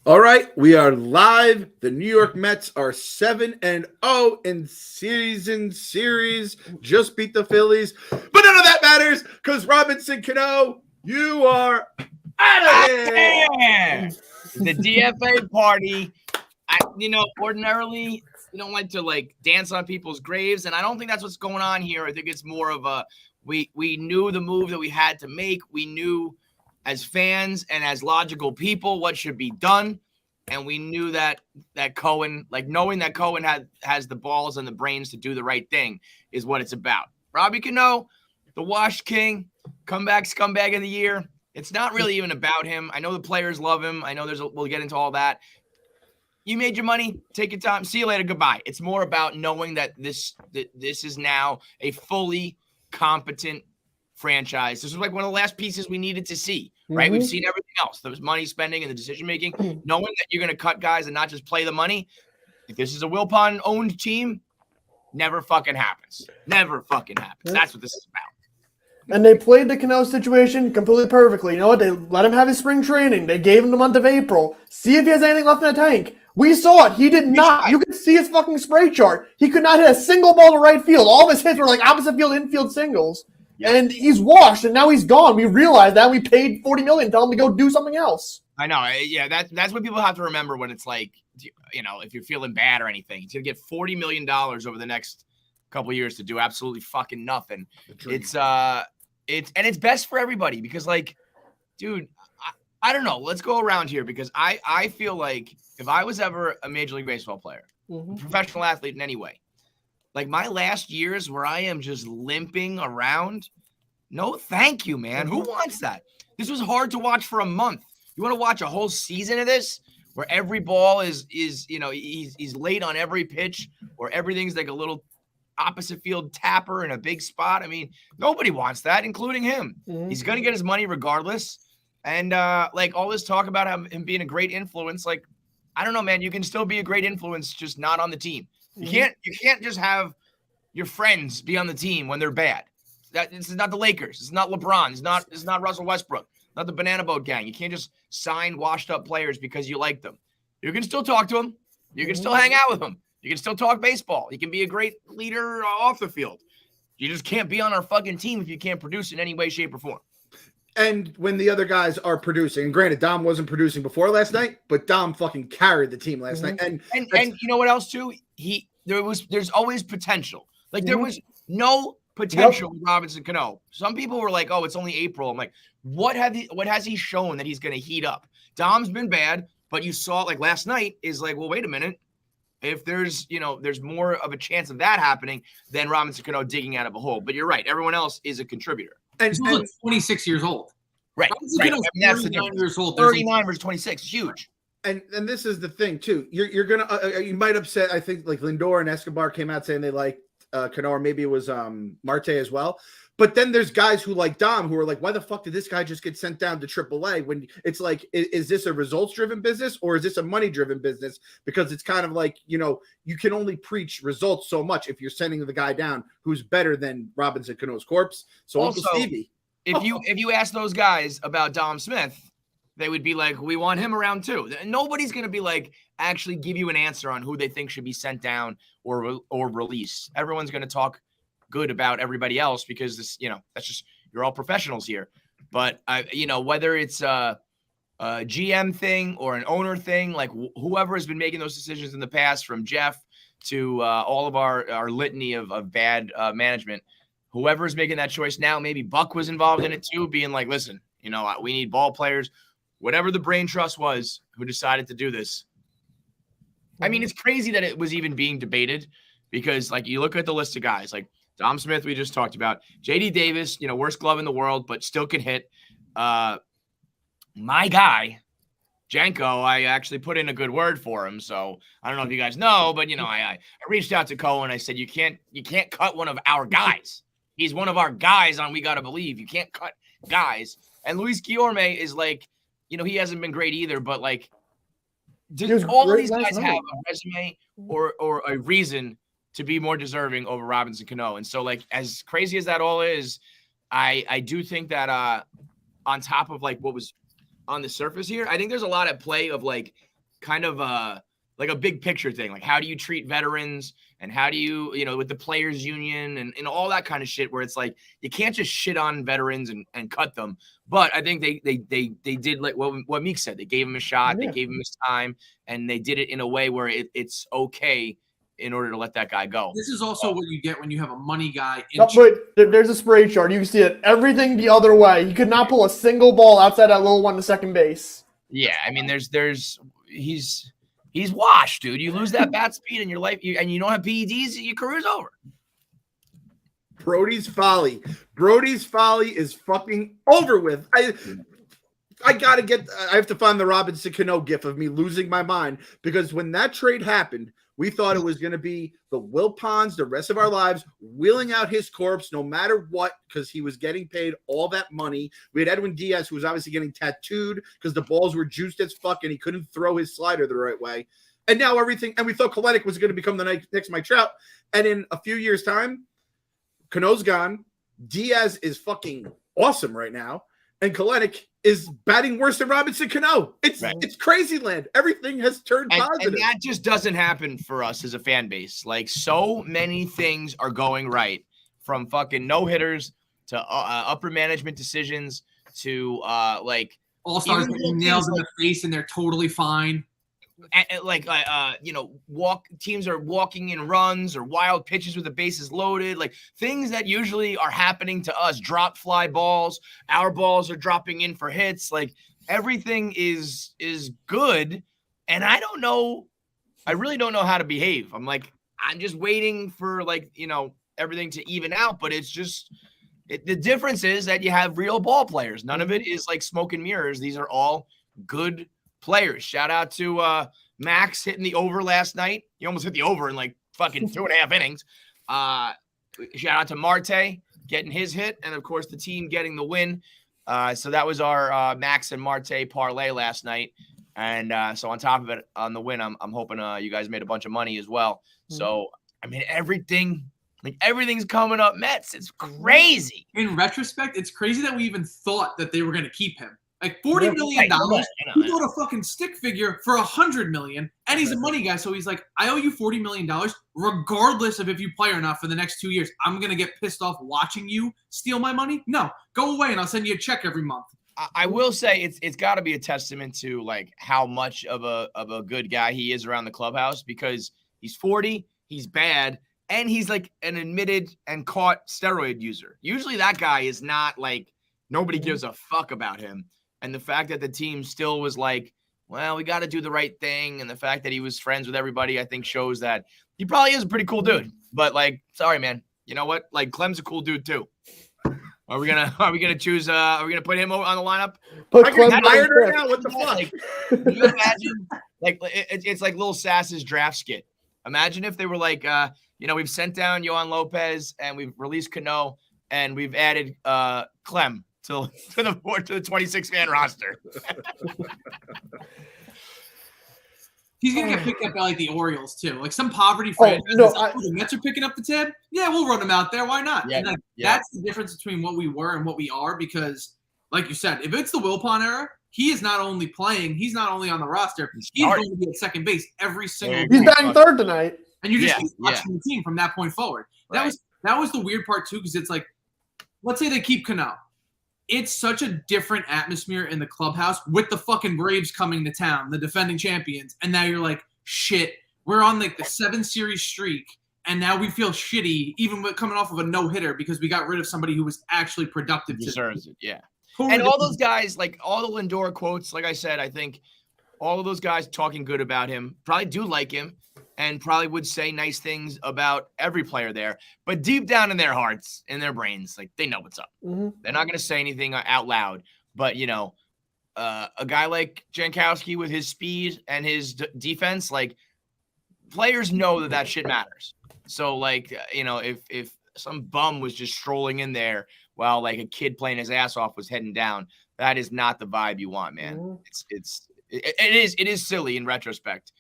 All right, we are live. The New York Mets are 7-0 in series. Just beat the Phillies. But none of that matters because Robinson Cano, you are out of here. The DFA party. Ordinarily, we don't like to like dance on people's graves, and I don't think that's what's going on here. I think it's more of a we knew the move that we had to make. We knew as fans and as logical people what should be done, and we knew that Cohen, like knowing that Cohen has the balls and the brains to do the right thing, is what it's about. Robbie Cano, the Wash King, scumbag of the year. It's not really even about him. I know the players love him. I know we'll get into all that. You made your money. Take your time. See you later. Goodbye. It's more about knowing that this is now a fully competent franchise. This was like one of the last pieces we needed to see, right? Mm-hmm. We've seen everything else. There was money spending and the decision-making. Knowing that you're going to cut guys and not just play the money. If this is a Willpon-owned team, never fucking happens. Never fucking happens. That's what this is about. And they played the Cano situation completely perfectly. You know what? They let him have his spring training. They gave him the month of April. See if he has anything left in the tank. We saw it. He did not. You could see his fucking spray chart. He could not hit a single ball to right field. All of his hits were like opposite field, infield singles. Yep. And he's washed, and now he's gone. We realized that. We paid $40 million, tell him to go do something else. I know. Yeah, that's what people have to remember when it's like, if you're feeling bad or anything. He's going to get $40 million over the next couple of years to do absolutely fucking nothing. It's best for everybody because, like, dude, I don't know. Let's go around here because I feel like if I was ever a Major League Baseball player, a professional athlete in any way, like my last years where I am just limping around, no thank you, man. Who wants that? This was hard to watch for a month. You want to watch a whole season of this where every ball is he's late on every pitch or everything's like a little opposite field tapper in a big spot. I mean, nobody wants that, including him. He's going to get his money regardless. And like all this talk about him being a great influence, like, I don't know, man, you can still be a great influence, just not on the team. You can't just have your friends be on the team when they're bad. This is not the Lakers. It's not LeBron. It's not Russell Westbrook, not the Banana Boat Gang. You can't just sign washed up players because you like them. You can still talk to them. You can still hang out with them. You can still talk baseball. You can be a great leader off the field. You just can't be on our fucking team if you can't produce in any way, shape, or form. And when the other guys are producing, and granted, Dom wasn't producing before last night, but Dom fucking carried the team last night. And you know what else too? There's always potential. Like there was no potential with Robinson Cano. Some people were like, "Oh, it's only April." I'm like, what has he shown that he's going to heat up? Dom's been bad, but you saw like last night is like, well, wait a minute. If there's more of a chance of that happening than Robinson Cano digging out of a hole. But you're right. Everyone else is a contributor. And he's like 26 years old. Right. Right. I mean, that's 39 years old. 39 versus 26 is huge. And this is the thing too. You're gonna you might upset. I think like Lindor and Escobar came out saying they like Cano, or maybe it was Marte as well. But then there's guys who like Dom who are like, why the fuck did this guy just get sent down to AAA? When it's like, is this a results-driven business or is this a money-driven business? Because it's kind of like, you can only preach results so much if you're sending the guy down who's better than Robinson Cano's corpse. So also, Uncle Stevie. If you ask those guys about Dom Smith, they would be like, we want him around too. Nobody's going to be like, actually give you an answer on who they think should be sent down or released. Everyone's going to talk good about everybody else because this, that's just, you're all professionals here. But whether it's a GM thing or an owner thing, like whoever has been making those decisions in the past, from Jeff to all of our litany of bad management, whoever is making that choice now, maybe Buck was involved in it too, being like, listen, we need ball players, whatever the brain trust was who decided to do this. I mean, it's crazy that it was even being debated because like you look at the list of guys like Dom Smith, we just talked about. J.D. Davis, worst glove in the world, but still can hit. My guy, Janko, I actually put in a good word for him. So I don't know if you guys know, but I reached out to Cohen. I said, you can't cut one of our guys. He's one of our guys on We Gotta Believe. You can't cut guys. And Luis Guillorme is like, he hasn't been great either, but like, all of these guys have a resume or a reason to be more deserving over Robinson Cano. And so like, as crazy as that all is, I do think that on top of like what was on the surface here, I think there's a lot at play of like kind of like a big picture thing. Like, how do you treat veterans, and how do you, with the players union and all that kind of shit, where it's like, you can't just shit on veterans and cut them. But I think they did like what Meek said. They gave him a shot. Yeah. They gave him his time, and they did it in a way where it's okay in order to let that guy go. This is also what you get when you have a money guy. No, but there's a spray chart. You can see it. Everything the other way. He could not pull a single ball outside that little one to second base. Yeah, I mean, he's washed, dude. You lose that bat speed in your life, and you don't have PEDs, your career's over. Brody's folly. Brody's folly is fucking over with. I have to find the Robinson Cano gif of me losing my mind, because when that trade happened, we thought it was going to be the Wilpons the rest of our lives, wheeling out his corpse no matter what, because he was getting paid all that money. We had Edwin Diaz, who was obviously getting tattooed because the balls were juiced as fuck and he couldn't throw his slider the right way. And now everything, and we thought Kalenic was going to become the next Mike Trout. And in a few years' time, Cano's gone. Diaz is fucking awesome right now. And Kalenic is batting worse than Robinson Cano. It's crazy land. Everything has turned positive. And that just doesn't happen for us as a fan base. Like, so many things are going right, from fucking no-hitters to upper management decisions to like all-stars getting nailed in the face and they're totally fine. Teams are walking in runs or wild pitches with the bases loaded, like things that usually are happening to us. Drop fly balls, our balls are dropping in for hits. Like, everything is good, and I really don't know how to behave. I'm just waiting for everything to even out, but it's just the difference is that you have real ball players. None of it is like smoke and mirrors. These are all good players. Shout out to Max hitting the over last night. He almost hit the over in like fucking 2.5 innings. Shout out to Marte getting his hit, and of course the team getting the win. So that was our Max and Marte parlay last night. And so on top of it, on the win, I'm hoping you guys made a bunch of money as well. So I mean, everything's coming up Mets. It's crazy. In retrospect, it's crazy that we even thought that they were going to keep him. Like $40 million, he bought a fucking stick figure for $100 million, and he's a money guy. So he's like, I owe you $40 million, regardless of if you play or not for the next 2 years. I'm gonna get pissed off watching you steal my money. No, go away, and I'll send you a check every month. I will say it's got to be a testament to like how much of a good guy he is around the clubhouse, because he's 40, he's bad, and he's like an admitted and caught steroid user. Usually that guy is not like, nobody gives a fuck about him. And the fact that the team still was like, well, we got to do the right thing. And the fact that he was friends with everybody, I think shows that he probably is a pretty cool dude. But like, sorry, man. You know what? Like, Clem's a cool dude too. Are we gonna choose? Are we gonna put him on the lineup? Put Clem fired right now. What the fuck? Like, can you imagine? Like, it's like Lil Sass's draft skit. Imagine if they were like, we've sent down Yohan Lopez and we've released Cano and we've added Clem to the 26-man roster. He's gonna get picked up by like the Orioles too, like some poverty franchise. The Mets are picking up the tab. Yeah, we'll run him out there. Why not? Yeah, and that's the difference between what we were and what we are. Because, like you said, if it's the Wilpon era, he is not only playing, he's not only on the roster, he's going to be at second base every single. He's batting third tonight, and you're just watching the team from that point forward. Right. That was the weird part too, because it's like, let's say they keep Cano. It's such a different atmosphere in the clubhouse with the fucking Braves coming to town, the defending champions. And now you're like, shit, we're on like the 7-series streak. And now we feel shitty, even with coming off of a no-hitter, because we got rid of somebody who was actually productive. Deserves it, yeah. And all those guys, like all the Lindor quotes, like I said, I think all of those guys talking good about him probably do like him and probably would say nice things about every player there. But deep down in their hearts, in their brains, like they know what's up. Mm-hmm. They're not going to say anything out loud. But, a guy like Jankowski with his speed and his defense, like players know that shit matters. So, like, if some bum was just strolling in there while like a kid playing his ass off was heading down, that is not the vibe you want, man. Mm-hmm. It is silly in retrospect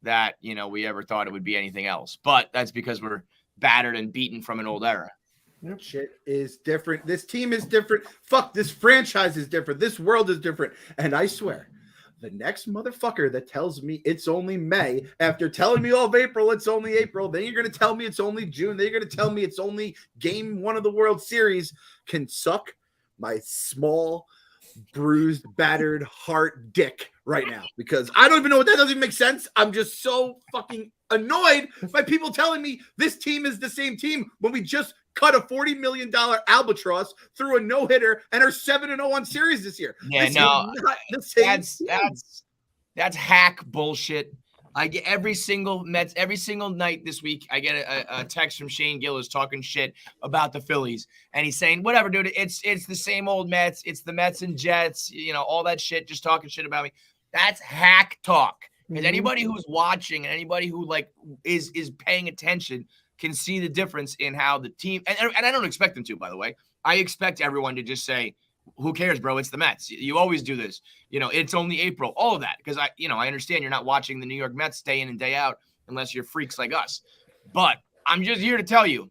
that, we ever thought it would be anything else. But that's because we're battered and beaten from an old era. Yep. Shit is different. This team is different. Fuck, this franchise is different. This world is different. And I swear, the next motherfucker that tells me it's only May, after telling me all of April, it's only April, then you're going to tell me it's only June, then you're going to tell me it's only game 1 of the World Series, can suck my small, bruised, battered heart dick right now, because I don't even know what that doesn't even make sense. I'm just so fucking annoyed by people telling me this team is the same team when we just cut a $40 million albatross through a no-hitter and are 7-0 on series this year. Yeah, this no, that's that's hack bullshit. I get every single night this week. I get a text from Shane Gillis talking shit about the Phillies, and he's saying, "Whatever, dude. It's the same old Mets. It's the Mets and Jets. You know, all that shit. Just talking shit about me. That's hack talk. Because anybody who's watching and anybody who like is paying attention can see the difference in how the team. And I don't expect them to, by the way. I expect everyone to just say, who cares, bro? It's the Mets. You always do this. You know, it's only April. All of that. Because I understand you're not watching the New York Mets day in and day out unless you're freaks like us. But I'm just here to tell you,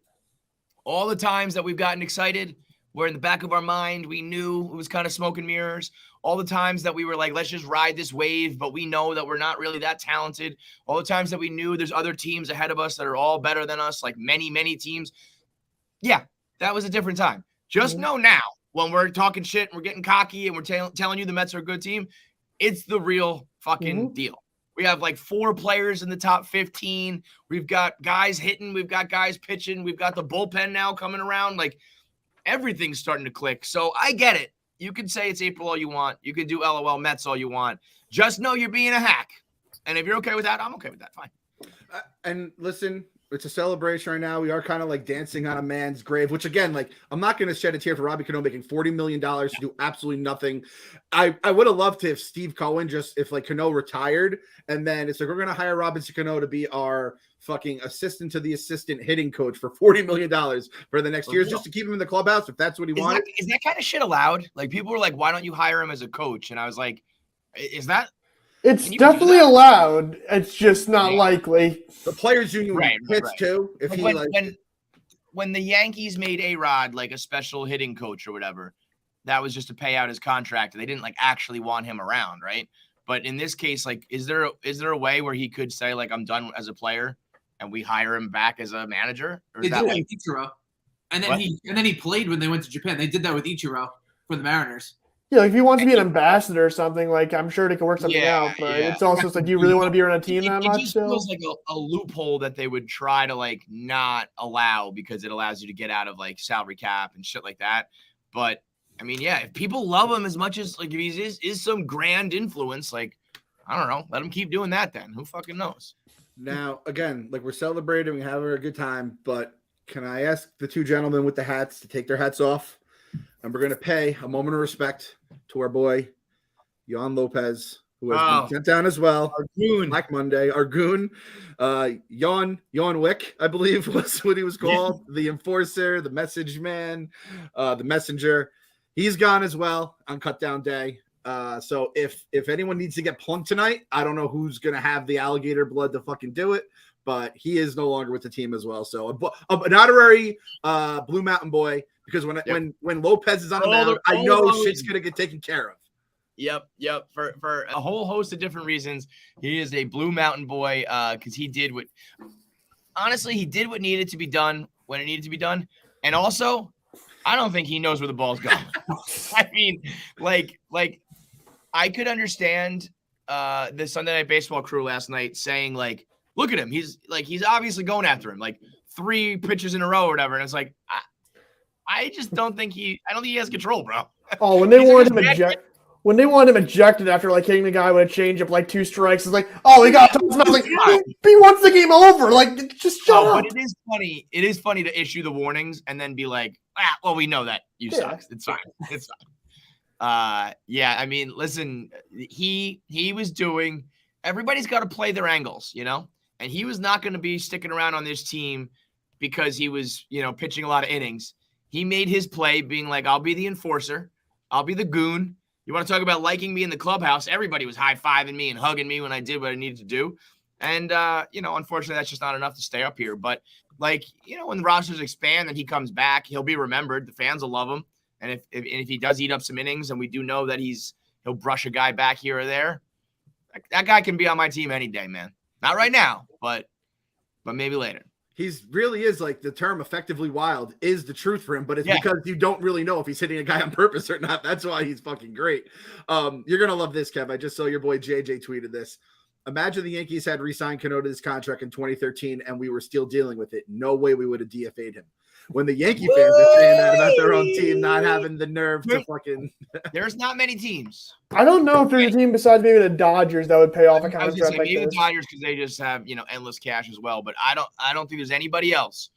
all the times that we've gotten excited, where in the back of our mind, we knew it was kind of smoke and mirrors. All the times that we were like, let's just ride this wave, but we know that we're not really that talented. All the times that we knew there's other teams ahead of us that are all better than us, like many, many teams. Yeah, that was a different time. Just know now, when we're talking shit and we're getting cocky and we're telling you the Mets are a good team, it's the real fucking deal. We have like 4 players in the top 15. We've got guys hitting. We've got guys pitching. We've got the bullpen now coming around. Like, everything's starting to click. So I get it. You can say it's April all you want. You can do LOL Mets all you want. Just know you're being a hack. And if you're okay with that, I'm okay with that. Fine. And listen, it's a celebration right now. We are kind of like dancing on a man's grave, which again, like, I'm not going to shed a tear for Robbie Cano making $40 million to do absolutely nothing. I would have loved to if Steve Cohen if like Cano retired and then it's like, we're going to hire Robinson Cano to be our fucking assistant to the assistant hitting coach for $40 million for the next years, just to keep him in the clubhouse if that's what he wanted. Is that kind of shit allowed? Like, people were like, why don't you hire him as a coach? And I was like, is that? It's definitely allowed. It's just not likely. The players union hits too. If when the Yankees made A-Rod like a special hitting coach or whatever, that was just to pay out his contract. They didn't like actually want him around, right? But in this case, like, is there a way where he could say like, I'm done as a player, and we hire him back as a manager? Or they did that with Ichiro, and then he played when they went to Japan. They did that with Ichiro for the Mariners. Yeah, like if he wants to be an ambassador or something, like I'm sure they can work something out. But it's also like, do you really want to be around a team that much? It just feels like a loophole that they would try to like not allow because it allows you to get out of like salary cap and shit like that. But I mean, yeah, if people love him as much as like if he is some grand influence, like I don't know, let him keep doing that. Then who fucking knows? Now again, like we're celebrating, we have a good time, but can I ask the 2 gentlemen with the hats to take their hats off? And we're going to pay a moment of respect to our boy, Yon Lopez, who has been sent down as well. Our goon. Black Monday. Our goon. Yon Wick, I believe was what he was called. The enforcer, the message man, the messenger. He's gone as well on cut down day. So if anyone needs to get plunked tonight, I don't know who's going to have the alligator blood to fucking do it. But he is no longer with the team as well. So an honorary Blue Mountain boy, because when Lopez is on the mound, I know shit's gonna get taken care of. Yep. For a whole host of different reasons, he is a Blue Mountain boy because he did what needed to be done when it needed to be done, and also I don't think he knows where the ball's going. I mean, like I could understand the Sunday Night Baseball crew last night saying like, look at him. He's obviously going after him, like 3 pitches in a row or whatever. And it's like, I just don't think he has control, bro. Oh, when they wanted him ejected after like hitting the guy with a changeup, like 2 strikes, it's like, oh, he got tossed. Like, he wants the game over. Like, just shut up. But it is funny. It is funny to issue the warnings and then be like, well, we know that you suck. It's fine. It's fine. Yeah. I mean, listen, he was doing. Everybody's got to play their angles, you know. And he was not going to be sticking around on this team because he was, pitching a lot of innings. He made his play being like, I'll be the enforcer. I'll be the goon. You want to talk about liking me in the clubhouse? Everybody was high-fiving me and hugging me when I did what I needed to do. And, unfortunately, that's just not enough to stay up here. But, when the rosters expand and he comes back, he'll be remembered. The fans will love him. And if he does eat up some innings, and we do know that he'll brush a guy back here or there, That guy can be on my team any day, man. Not right now, but maybe later. He's really is like the term effectively wild is the truth for him, but it's because you don't really know if he's hitting a guy on purpose or not. That's why he's fucking great. You're going to love this, Kev. I just saw your boy JJ tweeted this. Imagine the Yankees had re-signed Cano to this contract in 2013 and we were still dealing with it. No way we would have DFA'd him. When the Yankee fans are saying that about their own team not having the nerve to fucking There's not many teams. I don't know if there's a team besides maybe the Dodgers that would pay off a I was contract gonna say like maybe this. the Dodgers because they just have endless cash as well. But I don't think there's anybody else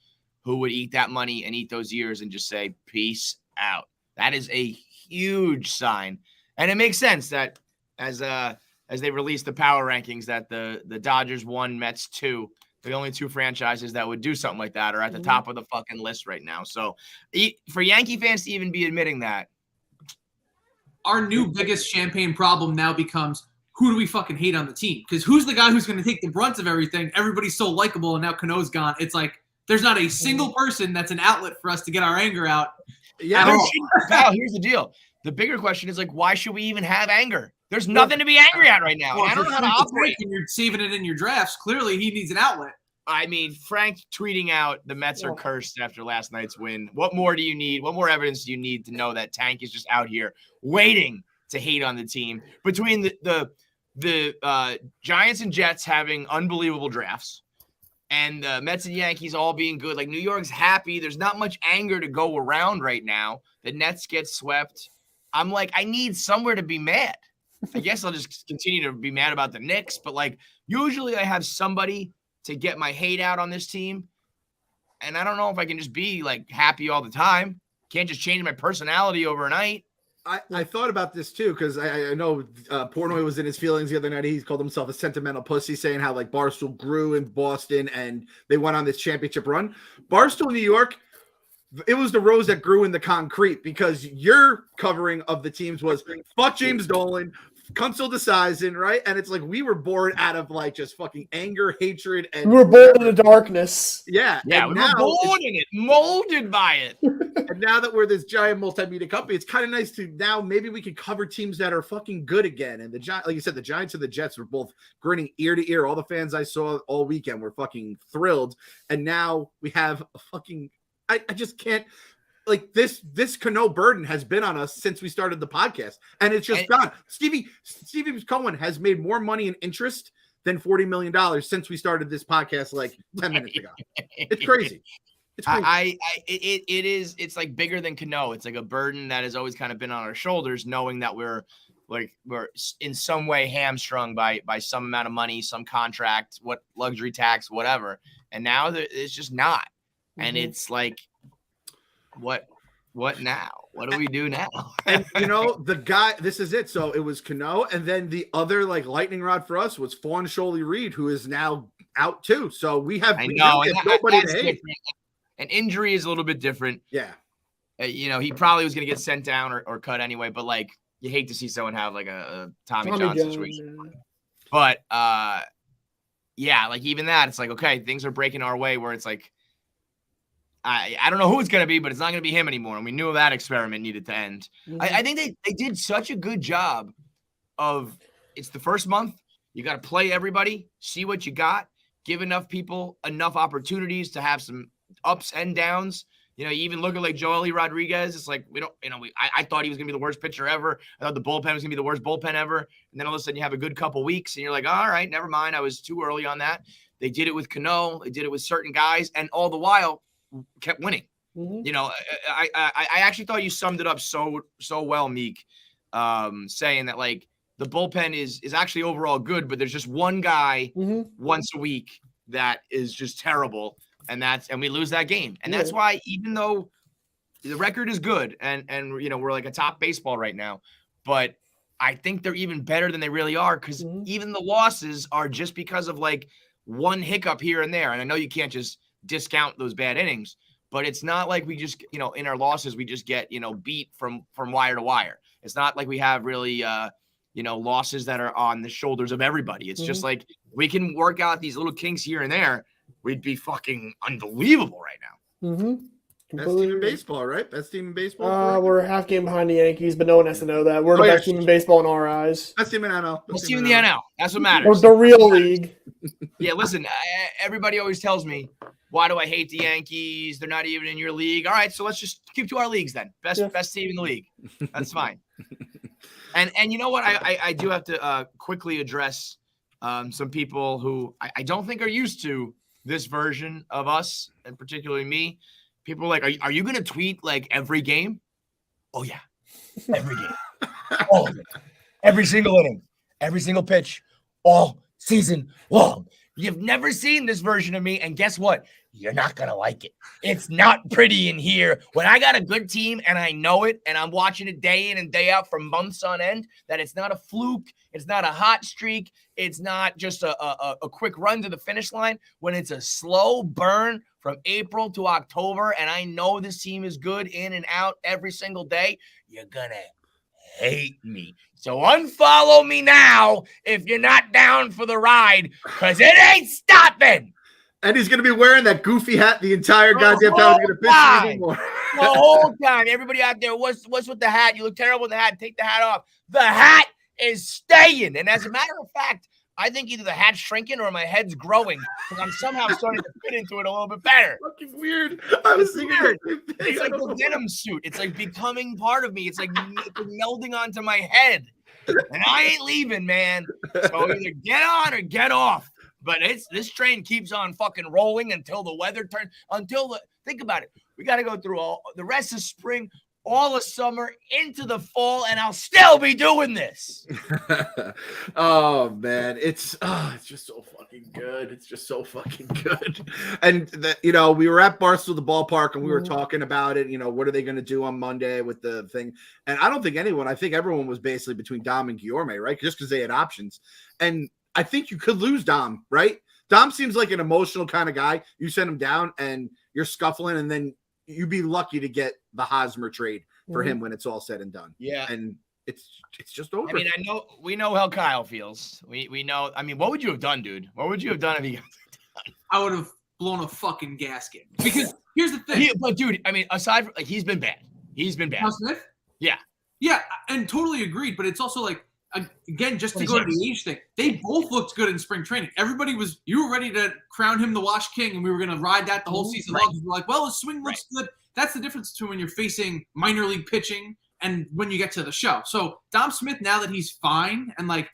who would eat that money and eat those years and just say peace out. That is a huge sign, and it makes sense that as they release the power rankings that the Dodgers 1, Mets 2. The only 2 franchises that would do something like that are at the top of the fucking list right now. So for Yankee fans to even be admitting that. Our new biggest champagne problem now becomes who do we fucking hate on the team? Because who's the guy who's going to take the brunt of everything? Everybody's so likable, and now Cano's gone. It's like there's not a single person that's an outlet for us to get our anger out. Yeah. Pal, here's the deal. The bigger question is why should we even have anger? There's nothing to be angry at right now. Well, I don't know how to operate. And you're saving it in your drafts. Clearly, he needs an outlet. I mean, Frank tweeting out the Mets are cursed after last night's win. What more do you need? What more evidence do you need to know that Tank is just out here waiting to hate on the team? Between the Giants and Jets having unbelievable drafts and the Mets and Yankees all being good, like New York's happy. There's not much anger to go around right now. The Nets get swept. I'm like, I need somewhere to be mad. I guess I'll just continue to be mad about the Knicks, but like usually I have somebody to get my hate out on this team. And I don't know if I can just be like happy all the time. Can't just change my personality overnight. I thought about this too, because I know Portnoy was in his feelings the other night. He called himself a sentimental pussy, saying how like Barstool grew in Boston and they went on this championship run. Barstool, New York, it was the rose that grew in the concrete because your covering of the teams was fuck James Dolan, Kunzel DeSizen, right? And it's like we were born out of like just fucking anger, hatred, and We were born in the darkness. Yeah. Yeah, we were born in it, molded by it. And now that we're this giant multimedia company, it's kind of nice to now maybe we can cover teams that are fucking good again. And the Giants, like you said, the Giants and the Jets were both grinning ear to ear. All the fans I saw all weekend were fucking thrilled. And now we have a fucking I just can't like this Cano burden has been on us since we started the podcast, and it's just gone. Stevie Cohen has made more money in interest than $40 million since we started this podcast like 10 minutes ago. It's crazy. It's crazy. It's like bigger than Cano. It's like a burden that has always kind of been on our shoulders, knowing that we're in some way hamstrung by some amount of money, some contract, what luxury tax, whatever. And now it's just not. And it's like, what now? What do we do now? And the guy, this is it. So it was Cano, and then the other like lightning rod for us was Fawn Sholey Reed, who is now out too. So we have nobody to hate. An injury is a little bit different. Yeah. He probably was going to get sent down or cut anyway, but like you hate to see someone have like a Tommy John situation. But yeah, like even that, it's like, okay, things are breaking our way where it's like, I don't know who it's going to be, but it's not going to be him anymore. And we knew that experiment needed to end. Mm-hmm. I think they did such a good job of it's the first month. You got to play everybody, see what you got, give enough people enough opportunities to have some ups and downs. You even look at like Joely Rodriguez. It's like, I thought he was going to be the worst pitcher ever. I thought the bullpen was going to be the worst bullpen ever. And then all of a sudden you have a good couple weeks and you're like, all right, never mind. I was too early on that. They did it with Cano. They did it with certain guys. And all the while, kept winning. Mm-hmm. I actually thought you summed it up so well, Meek, saying that like the bullpen is actually overall good, but there's just one guy once a week that is just terrible, and we lose that game. And that's why even though the record is good and we're like a top baseball right now, but I think they're even better than they really are because even the losses are just because of like one hiccup here and there. And I know you can't just discount those bad innings, but it's not like we just, in our losses, we just get, beat from wire to wire. It's not like we have really, losses that are on the shoulders of everybody. It's just like we can work out these little kinks here and there. We'd be fucking unbelievable right now. Best team in baseball, right? Best team in baseball. We're a half game behind the Yankees, but no one has to know that. We're the best team in baseball in our eyes. Best team in NL. Best team in the NL. That's what Or matters. the real league. Yeah, listen, everybody always tells me, why do I hate the Yankees? They're not even in your league. All right, so let's just keep to our leagues then. Best team in the league. That's fine. And you know what? I do have to quickly address some people who I don't think are used to this version of us, and particularly me. People are like, are you going to tweet like every game? Oh, yeah. Every game. All of it. Every single inning. Every single pitch. All season long. You've never seen this version of me, and guess what? You're not going to like it. It's not pretty in here. When I got a good team and I know it, and I'm watching it day in and day out for months on end, that it's not a fluke, it's not a hot streak, it's not just a quick run to the finish line. When it's a slow burn from April to October, and I know this team is good in and out every single day, you're going to hate me. So unfollow me now if you're not down for the ride, because it ain't stopping. And he's going to be wearing that goofy hat the entire goddamn time. He's going to piss me anymore. The whole time. Everybody out there, what's with the hat? You look terrible in the hat. Take the hat off. The hat is staying. And as a matter of fact, I think either the hat's shrinking or my head's growing because I'm somehow starting to fit into it a little bit better. Fucking weird. I was thinking weird. It's like the denim suit. It's like becoming part of me. It's like melding onto my head. And I ain't leaving, man. So either get on or get off. But this train keeps on fucking rolling until the weather turns. Think about it. We got to go through all the rest of spring, all of summer, into the fall, and I'll still be doing this. Oh man, it's just so fucking good. It's just so fucking good. And we were at Barstool, the ballpark, and we were talking about it. What are they going to do on Monday with the thing? And I think everyone was basically between Dom and Guillorme, right? Just because they had options. And I think you could lose Dom, right? Dom seems like an emotional kind of guy. You send him down and you're scuffling, and then you'd be lucky to get the Hosmer trade for him when it's all said and done. Yeah. And it's just over. I mean, we know how Kyle feels. We know. I mean, what would you have done, dude? What would you have done if he got done? I would have blown a fucking gasket. Because here's the thing. But dude, I mean, aside from he's been bad. He's been bad. Smith? Yeah. Yeah, and totally agreed. But it's also like, again, just to go to the age thing, they both looked good in spring training. You were ready to crown him the Wash King, and we were going to ride that the whole season long. We're like, well, his swing looks good. That's the difference between when you're facing minor league pitching and when you get to the show. So Dom Smith, now that he's fine, and like,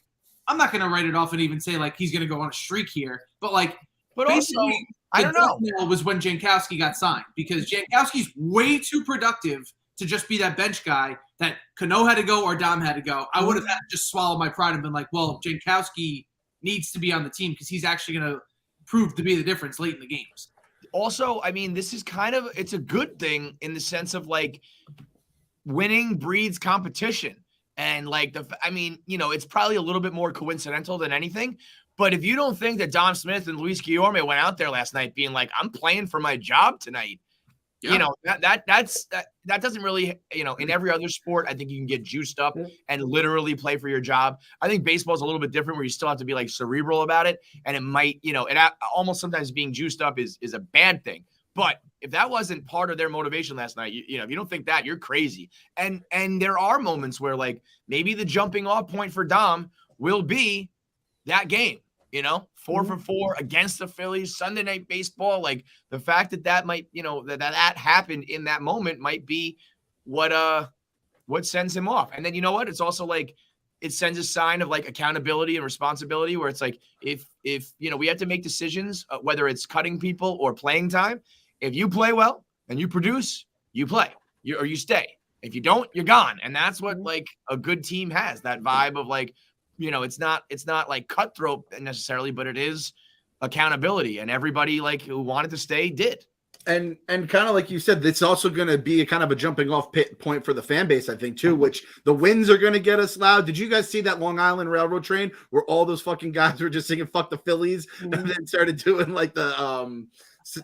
I'm not going to write it off and even say like he's going to go on a streak here, but also, I don't know. Was when Jankowski got signed, because Jankowski's way too productive to just be that bench guy that Cano had to go or Dom had to go. I would have had to just swallow my pride and been like, well, Jankowski needs to be on the team because he's actually going to prove to be the difference late in the games. Also, I mean, this is it's a good thing in the sense of like winning breeds competition. And like, it's probably a little bit more coincidental than anything. But if you don't think that Dom Smith and Luis Guillorme went out there last night being like, I'm playing for my job tonight, that doesn't really, in every other sport, I think you can get juiced up and literally play for your job. I think baseball is a little bit different where you still have to be like cerebral about it. And it might, it almost sometimes being juiced up is a bad thing. But if that wasn't part of their motivation last night, if you don't think that, you're crazy. And there are moments where like maybe the jumping off point for Dom will be that game. 4 for 4 against the Phillies, Sunday Night Baseball. Like the fact that might, that happened in that moment might be what sends him off. And then you know what? It's also like it sends a sign of like accountability and responsibility where it's like if we have to make decisions, whether it's cutting people or playing time. If you play well and you produce, you play, or you stay. If you don't, you're gone. And that's what like a good team has, that vibe of like, it's not like cutthroat necessarily, but it is accountability, and everybody like who wanted to stay did. And kind of like you said, it's also going to be a kind of a jumping off point for the fan base, I think, too, which the winds are going to get us loud. Did you guys see that Long Island Railroad train where all those fucking guys were just singing "Fuck the Phillies" and then started doing like the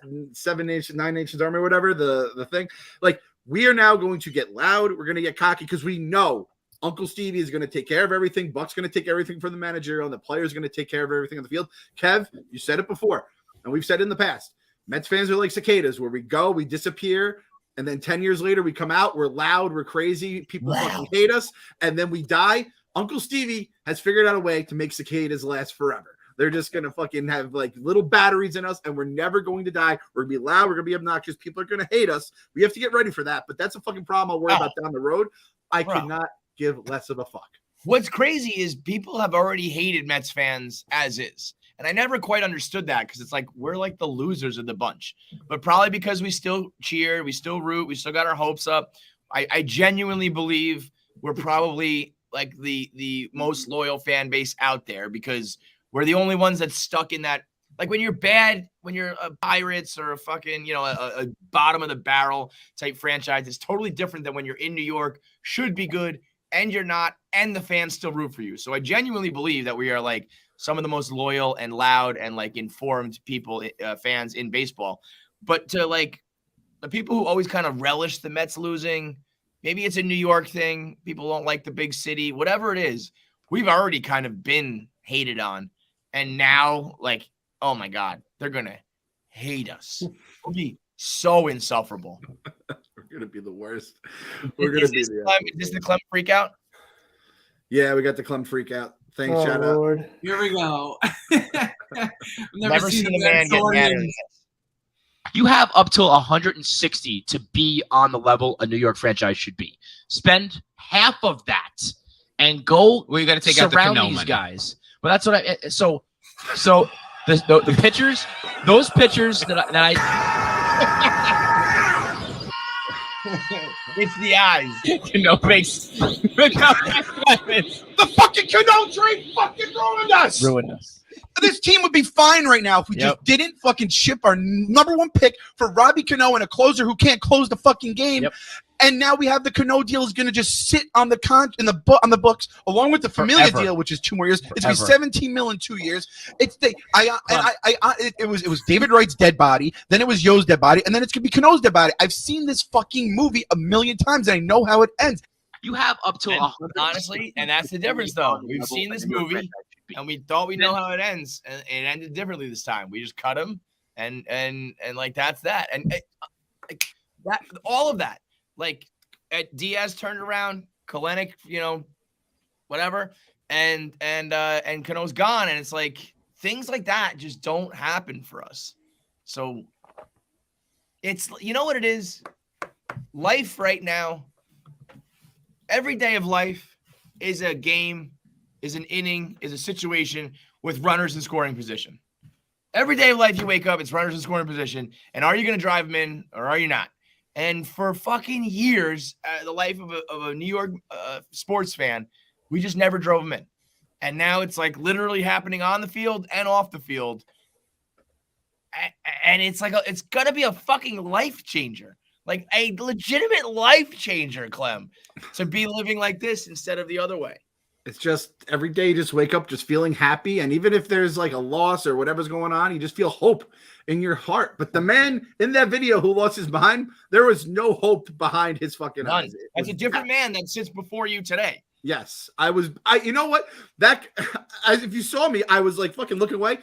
9 Nations Army or whatever, the thing? Like, we are now going to get loud. We're going to get cocky because we know Uncle Stevie is going to take care of everything. Buck's going to take everything from the managerial, and the players are going to take care of everything on the field. Kev, you said it before, and we've said it in the past. Mets fans are like cicadas, where we go, we disappear, And then 10 years later, we come out, we're loud, we're crazy, people fucking hate us, and then we die. Uncle Stevie has figured out a way to make cicadas last forever. They're just going to fucking have like little batteries in us, and we're never going to die. We're going to be loud. We're going to be obnoxious. People are going to hate us. We have to get ready for that, but that's a fucking problem I'll worry about down the road. I could not give less of a fuck. What's crazy is people have already hated Mets fans as is. And I never quite understood that because it's like we're like the losers of the bunch. But probably because we still cheer, we still root, we still got our hopes up. I genuinely believe we're probably like the most loyal fan base out there because we're the only ones that's stuck in that. Like when you're bad, when you're a Pirates or a fucking, a bottom of the barrel type franchise, it's totally different than when you're in New York, should be good, and you're not, and the fans still root for you. So I genuinely believe that we are like some of the most loyal and loud and like informed people, fans in baseball. But to like the people who always kind of relish the Mets losing, maybe it's a New York thing. People don't like the big city, whatever it is. We've already kind of been hated on. And now, like, oh my God, they're going to hate us. We'll be so insufferable. We're going to be the worst. We're going to be is this the Clem freak out? Yeah, we got the Clem freak out. Thanks, Oh, shout Lord. out. Here we go. Never seen a man get mad at this. You have up till 160 to be on the level a New York franchise should be. Spend half of that and go. Well, you got to take out the surround Cano these money. guys. But that's what I. So the pitchers, those pitchers that It's the eyes. Makes The fucking Cano trade fucking ruined us. This team would be fine right now if we just didn't fucking ship our number one pick for Robbie Cano and a closer who can't close the fucking game. Yep. And now we have the Cano deal is going to just sit on the on the books along with the Familia deal, which is 2 more years. It's going to be 17 mil in 2 years. It's it was David Wright's dead body, then it was Yo's dead body, and then it's going to be Cano's dead body. I've seen this fucking movie a million times, and I know how it ends. you have up till Honestly, and that's the difference, though. We've seen this movie, and we thought we know how it ends, and it ended differently this time. We just cut him, and like that's that, and that all of that. Like Diaz turned around, Kalenic, whatever, and Cano's gone, and it's like things like that just don't happen for us. So it's what it is. Life right now, every day of life is a game, is an inning, is a situation with runners in scoring position. Every day of life you wake up, it's runners in scoring position, and are you going to drive them in or are you not? And for fucking years, the life of a New York sports fan, we just never drove them in. And now it's like literally happening on the field and off the field. And it's like, it's going to be a fucking life changer. Like a legitimate life changer, Clem, to be living like this instead of the other way. It's just every day you just wake up just feeling happy. And even if there's like a loss or whatever's going on, you just feel hope in your heart. But the man in that video who lost his mind, there was no hope behind his fucking eyes. That's a different man that sits before you today. Yes. You know what? If you saw me, I was like fucking looking away.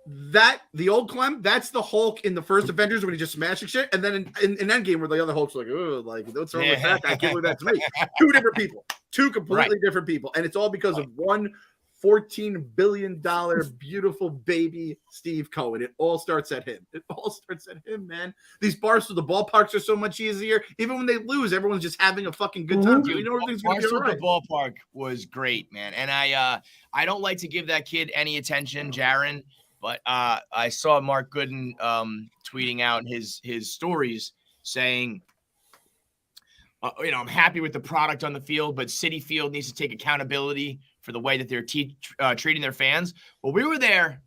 The old Clem, that's the Hulk in the first Avengers when he just smashing shit. And then in Endgame where the other Hulk's like, oh, like what's wrong with that guy? I can't believe that's me. Two different people. Two completely different people. And it's all because of one $14 billion beautiful baby Steve Cohen. It all starts at him. It all starts at him, man. These Barstool, the ballparks are so much easier. Even when they lose, everyone's just having a fucking good time. You know everything's going to be all right. The ballpark was great, man. And I don't like to give that kid any attention, Jaron, but I saw Mark Gooden tweeting out his stories saying, I'm happy with the product on the field, but Citi Field needs to take accountability for the way that they're treating their fans. Well, we were there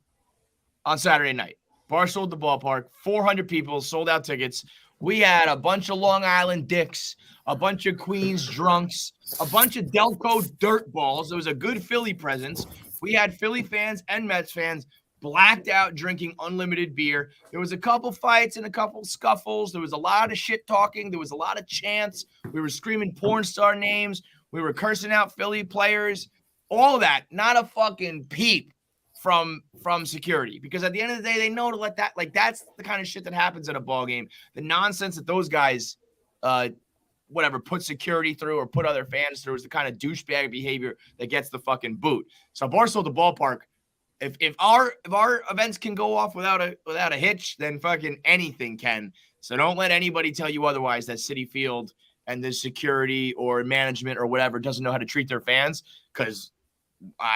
on Saturday night. Barstool at the ballpark, 400 people, sold out tickets. We had a bunch of Long Island dicks, a bunch of Queens drunks, a bunch of Delco dirt balls. There was a good Philly presence. We had Philly fans and Mets fans blacked out drinking unlimited beer. There was a couple fights and a couple scuffles. There was a lot of shit talking. There was a lot of chants. We were screaming porn star names. We were cursing out Philly players. All of that, not a fucking peep from security. Because at the end of the day, they know to let that, like, that's the kind of shit that happens at a ball game. The nonsense that those guys whatever, put security through or put other fans through is the kind of douchebag behavior that gets the fucking boot. So Barstool the ballpark, if our events can go off without a hitch, then fucking anything can. So don't let anybody tell you otherwise that Citi Field and the security or management or whatever doesn't know how to treat their fans, because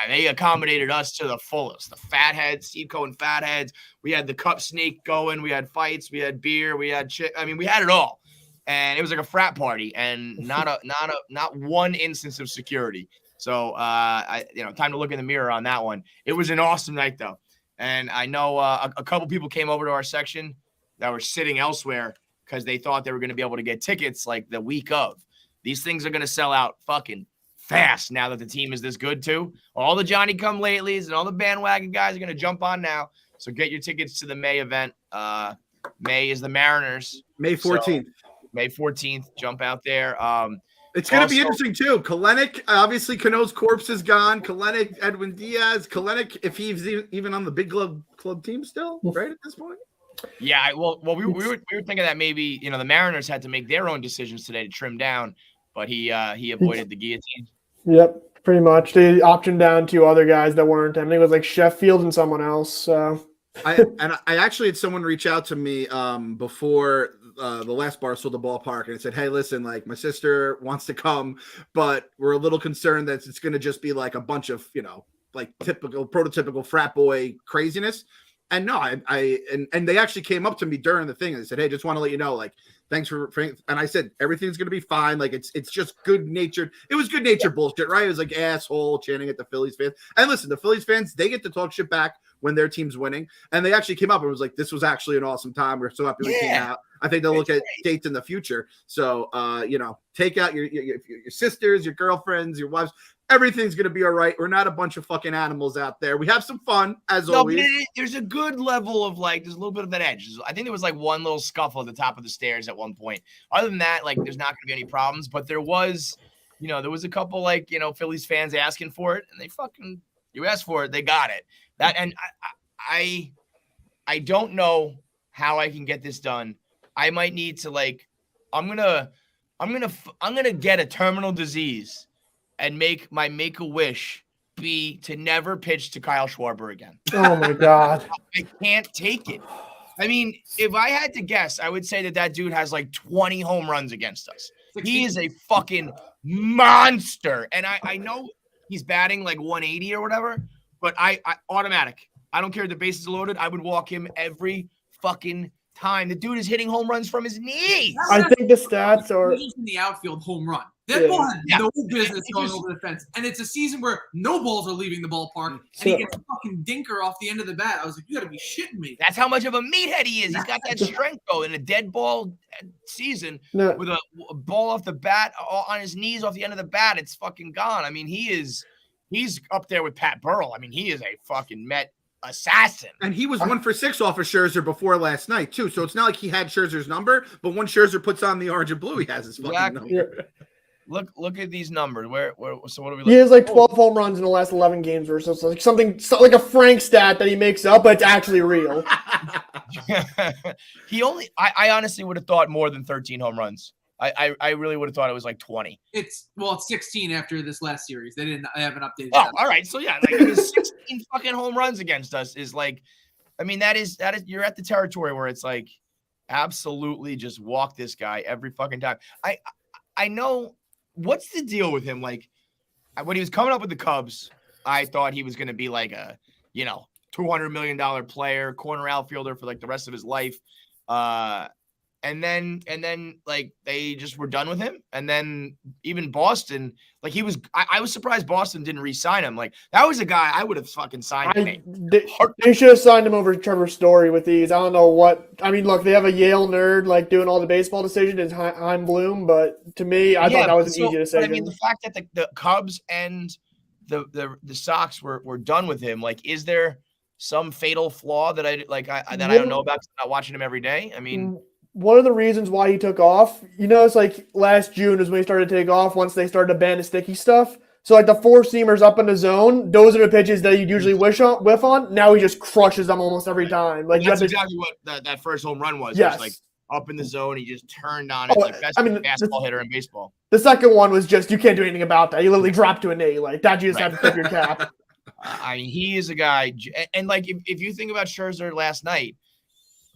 they accommodated us to the fullest. The fatheads, Steve Cohen fatheads. We had the cup snake going. We had fights. We had beer. We had shit. I mean, we had it all. And it was like a frat party, and not one instance of security. So, time to look in the mirror on that one. It was an awesome night, though. And I know a couple people came over to our section that were sitting elsewhere because they thought they were going to be able to get tickets like the week of. These things are going to sell out fucking fast now that the team is this good, too. All the Johnny-come-latelys and all the bandwagon guys are going to jump on now. So get your tickets to the May event. May is the Mariners. May 14th. May 14th, jump out there. It's going to be interesting, too. Kalenic, obviously, Cano's corpse is gone. Kalenic, Edwin Diaz. Kalenic, if he's even on the big club team still, right, at this point? Yeah, we were thinking that maybe, the Mariners had to make their own decisions today to trim down, but he avoided the guillotine. Yep, pretty much. They optioned down 2 other guys that weren't. I think it was like Sheffield and someone else. So. I actually had someone reach out to me before the last Barstool the ballpark, and said, hey, listen, like, my sister wants to come, but we're a little concerned that it's going to just be like a bunch of, like prototypical frat boy craziness. And no, and they actually came up to me during the thing and they said, hey, just want to let you know, like, thanks for, and I said, everything's going to be fine. Like, it's just good natured. It was good natured bullshit, right? It was like asshole chanting at the Phillies fans. And listen, the Phillies fans, they get to talk shit back when their team's winning. And they actually came up and was like, this was actually an awesome time. We're so happy we came out. I think they'll look at dates in the future. So, take out your sisters, your girlfriends, your wives. Everything's going to be all right. We're not a bunch of fucking animals out there. We have some fun, as always. But there's a good level of, like, there's a little bit of an edge. I think there was, like, one little scuffle at the top of the stairs at one point. Other than that, like, there's not going to be any problems. But there was, there was a couple, like, Phillies fans asking for it. And they fucking, you asked for it, they got it. That, and I don't know how I can get this done. I might need to, like, I'm gonna get a terminal disease and make my make-a-wish be to never pitch to Kyle Schwarber again. Oh, my God. I can't take it. I mean, if I had to guess, I would say that dude has like 20 home runs against us. He is a fucking monster. And I know he's batting like 180 or whatever, but I automatic. I don't care if the bases are loaded. I would walk him every fucking time. The dude is hitting home runs from his knees. I think the stats are in the outfield home run. That ball had no business going over the fence. And it's a season where no balls are leaving the ballpark, and he gets a fucking dinker off the end of the bat. I was like, you got to be shitting me. That's how much of a meathead he is. He's got that strength, though, in a dead ball season with a ball off the bat on his knees off the end of the bat. It's fucking gone. I mean, he's up there with Pat Burrell. I mean, he is a fucking Met assassin. And he was 1 for 6 off of Scherzer before last night, too. So it's not like he had Scherzer's number, but when Scherzer puts on the orange and blue, he has his fucking number. Yeah. Look at these numbers. So what are we looking? He has like 12 home runs in the last 11 games or so. So like something like a Frank stat that he makes up, but it's actually real. I honestly would have thought more than 13 home runs. I really would have thought it was like 20. It's 16 after this last series. They haven't updated. Oh, all right. So yeah, like 16 fucking home runs against us is like, I mean, that is you're at the territory where it's like, absolutely just walk this guy every fucking time. I know. What's the deal with him? Like, when he was coming up with the Cubs, I thought he was going to be like a, $200 million player, corner outfielder for like the rest of his life. And then like they just were done with him. And then even Boston, like I was surprised Boston didn't re-sign him. Like that was a guy I would have fucking signed him. They should have signed him over Trevor Story with these. I don't know what. I mean, look, they have a Yale nerd like doing all the baseball decisions is Heim Bloom, but to me, I thought that was an easy decision. I mean, the fact that the Cubs and the Sox were done with him, like, is there some fatal flaw that I don't know about 'cause I'm not watching him every day? I mean. One of the reasons why he took off, it's like last June is when he started to take off once they started to ban the sticky stuff. So like the 4-seamers up in the zone, those are the pitches that you'd usually whiff on. Now he just crushes them almost every time. Like that's exactly what that first home run was. Yes. It was like up in the zone. He just turned on it. Like best fastball hitter in baseball. The second one was just, you can't do anything about that. You literally dropped to a knee. Like that, you just have to tip your cap. I mean, he is a guy. And like, if you think about Scherzer last night,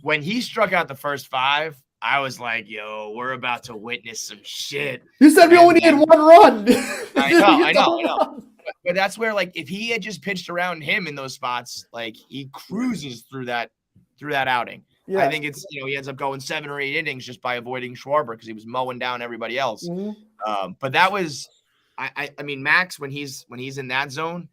when he struck out the first 5, I was like, yo, we're about to witness some shit. You said we only needed 1 run. I know. But that's where, like, if he had just pitched around him in those spots, like, he cruises through that outing. Yeah. I think it's, he ends up going 7 or 8 innings just by avoiding Schwarber because he was mowing down everybody else. Mm-hmm. But that was, I mean, Max, when he's in that zone,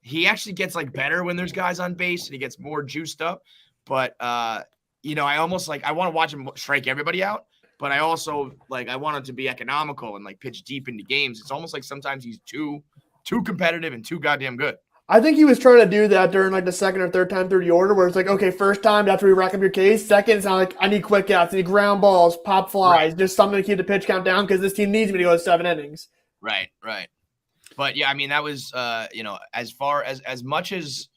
he actually gets like better when there's guys on base and he gets more juiced up. But, I almost I want to watch him strike everybody out, but I also I want him to be economical and like pitch deep into games. It's almost like sometimes he's too competitive and too goddamn good. I think he was trying to do that during like the second or third time through the order where it's like, okay, first time after we rack up your case. Second, it's not like I need quick outs, I need ground balls, pop flies, just something to keep the pitch count down because this team needs me to go 7 innings. Right. But yeah, I mean, that was, as far as much as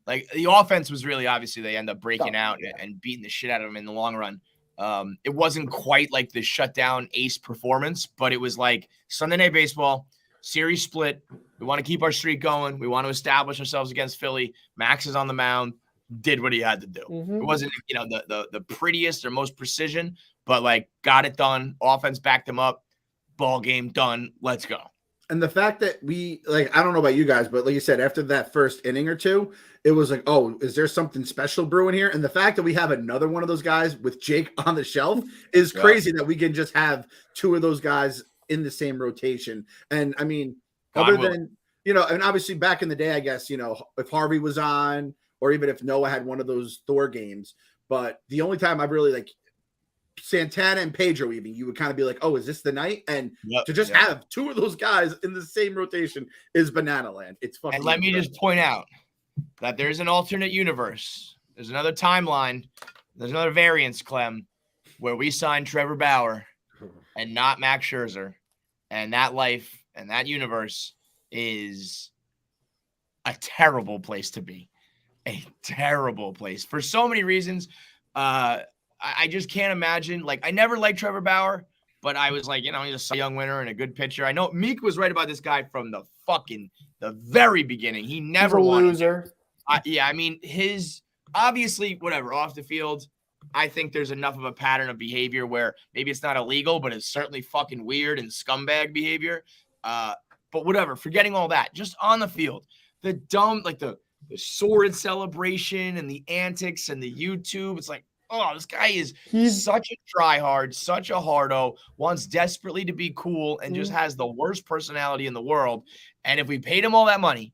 like the offense was really obviously they end up breaking out and beating the shit out of them in the long run. It wasn't quite like the shutdown ace performance, but it was like Sunday Night Baseball, series split. We want to keep our streak going. We want to establish ourselves against Philly. Max is on the mound, did what he had to do. Mm-hmm. It wasn't, the prettiest or most precision, but like got it done. Offense backed him up. Ball game done. Let's go. And the fact that we, I don't know about you guys, but like you said, after that first inning or two, it was like, oh, is there something special brewing here? And the fact that we have another one of those guys with Jake on the shelf is crazy that we can just have 2 of those guys in the same rotation. And I mean, other than, and obviously back in the day, I guess, if Harvey was on or even if Noah had one of those Thor games, but the only time I've really Santana and Pedro, even you would kind of be like, oh, is this the night? And to just have 2 of those guys in the same rotation is banana land. It's fucking. And let me just point out that there's an alternate universe. There's another timeline. There's another variance, Clem, where we signed Trevor Bauer and not Max Scherzer. And that life and that universe is a terrible place to be. A terrible place for so many reasons. I just can't imagine. I never liked Trevor Bauer, but I was like, he's a Cy Young winner and a good pitcher. I know Meek was right about this guy from the very beginning. He never won. Loser. I mean, obviously, whatever, off the field, I think there's enough of a pattern of behavior where maybe it's not illegal, but it's certainly fucking weird and scumbag behavior. But whatever, forgetting all that, just on the field, the dumb, the sword celebration and the antics and the YouTube, it's like, oh, this guy he's such a tryhard, such a hardo, wants desperately to be cool, and just has the worst personality in the world. And if we paid him all that money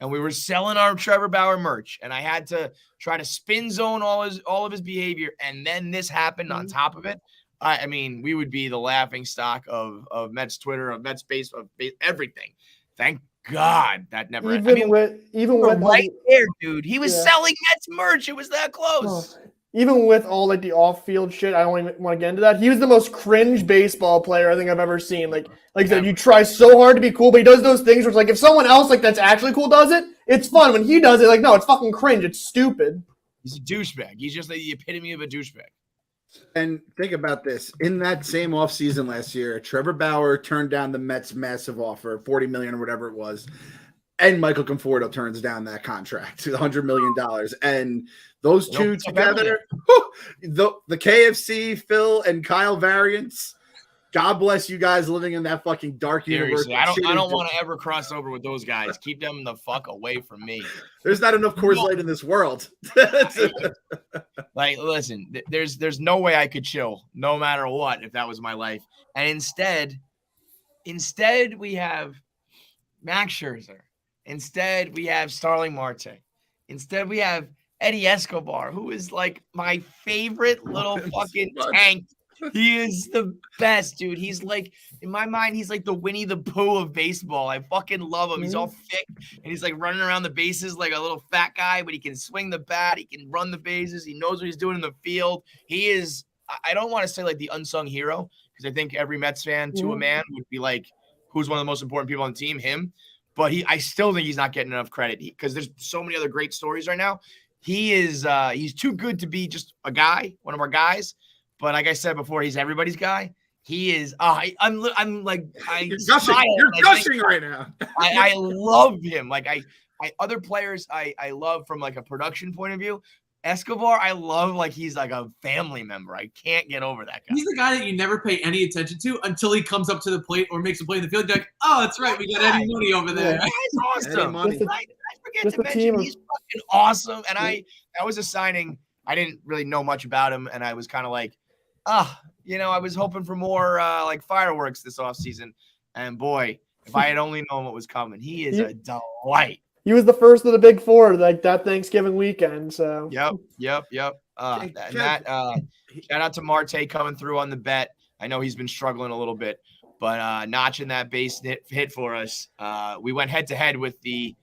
and we were selling our Trevor Bauer merch and I had to try to spin zone all of his behavior and then this happened on top of it, I mean, we would be the laughing stock of Mets Twitter, of Mets base, of everything. Thank God that never happened. Even with right there, dude. He was selling Mets merch. It was that close. Even with all the off-field shit, I don't even want to get into that. He was the most cringe baseball player I think I've ever seen. Like I said, you try so hard to be cool, but he does those things where it's if someone else that's actually cool does it, it's fun. When he does it, no, it's fucking cringe. It's stupid. He's a douchebag. He's just the epitome of a douchebag. And think about this. In that same offseason last year, Trevor Bauer turned down the Mets' massive offer, $40 million or whatever it was. And Michael Conforto turns down that contract, $100 million. And those two together, the KFC, Phil, and Kyle variants, God bless you guys living in that fucking dark universe. I don't want to ever cross over with those guys. Keep them the fuck away from me. There's not enough Coors Light in this world. Listen, there's no way I could chill, no matter what, if that was my life. And instead we have Max Scherzer. Instead, we have Starling Marte. Instead, we have Eddie Escobar, who is my favorite little fucking tank. He is the best, dude. He's in my mind, he's the Winnie the Pooh of baseball. I fucking love him. He's all thick and he's running around the bases like a little fat guy, but he can swing the bat. He can run the bases. He knows what he's doing in the field. He is, I don't want to say the unsung hero, because I think every Mets fan to a man would be who's one of the most important people on the team? Him. But I still think he's not getting enough credit because there's so many other great stories right now. he is he's too good to be just a guy, one of our guys. But like I said before, he's everybody's guy. He is. I'm like You're gushing right now. I love him. Like I other players I love from like a production point of view. Escobar, I love, like he's like a family member. I can't get over that guy. He's the guy that you never pay any attention to until he comes up to the plate or makes a play in the field. You're like, oh, that's right, we got Eddie Money over there. He's awesome. I forget to mention he's fucking awesome. And I was a signing. I didn't really know much about him, and I was kind of like, I was hoping for more like fireworks this offseason. And boy, if I had only known what was coming, he is a delight. He was the first of the big four, like that Thanksgiving weekend. So Yep. Shout out to Marte coming through on the bet. I know he's been struggling a little bit, but notching that base hit for us. We went head to head with the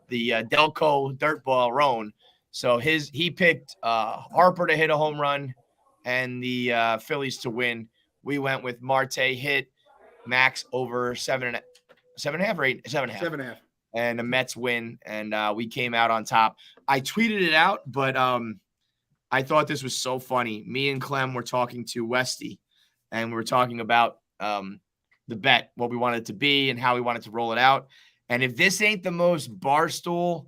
Delco Dirtball Roan. So he picked Harper to hit a home run and the Phillies to win. We went with Marte hit, Max over 7.5 or 8? 7.5. And the Mets win, and we came out on top. I tweeted it out, but I thought this was so funny. Me and Clem were talking to Westy, and we were talking about the bet, what we wanted it to be and how we wanted to roll it out. And if this ain't the most Barstool,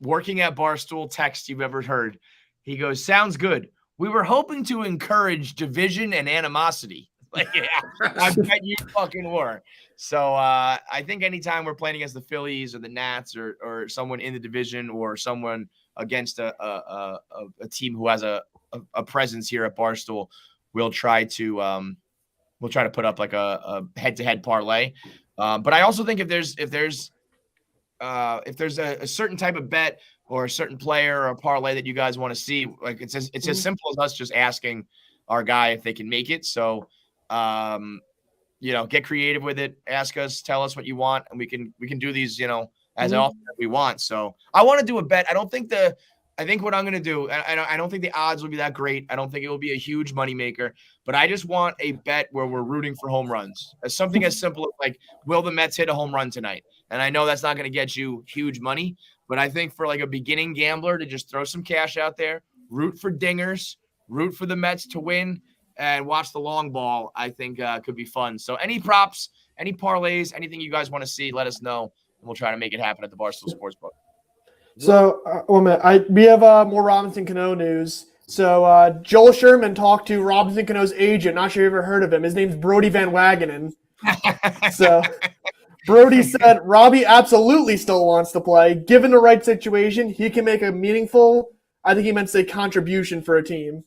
working at Barstool text you've ever heard, he goes, sounds good. We were hoping to encourage division and animosity. Like, yeah, I bet you fucking were. So I think anytime we're playing against the Phillies or the Nats or someone in the division or someone against a team who has a presence here at Barstool, we'll try to put up like a head-to-head parlay. But I also think if there's a certain type of bet or a certain player or a parlay that you guys want to see, like it's as simple as us just asking our guy if they can make it. So get creative with it. Ask us, tell us what you want, and we can do these, as often as we want. So I want to do a bet. I think what I'm going to do, I don't think the odds will be that great. I don't think it will be a huge moneymaker, but I just want a bet where we're rooting for home runs. As something as simple as like, will the Mets hit a home run tonight? And I know that's not going to get you huge money, but I think for like a beginning gambler to just throw some cash out there, root for dingers, root for the Mets to win, and watch the long ball, I think could be fun. So any props, any parlays, anything you guys want to see, let us know, and we'll try to make it happen at the Barstool Sportsbook. So, we have more Robinson Cano news. So, Joel Sherman talked to Robinson Cano's agent. Not sure you ever heard of him. His name's Brody Van Wagenen. So, Brody said Robbie absolutely still wants to play. Given the right situation, he can make a meaningful, I think he meant to say contribution for a team.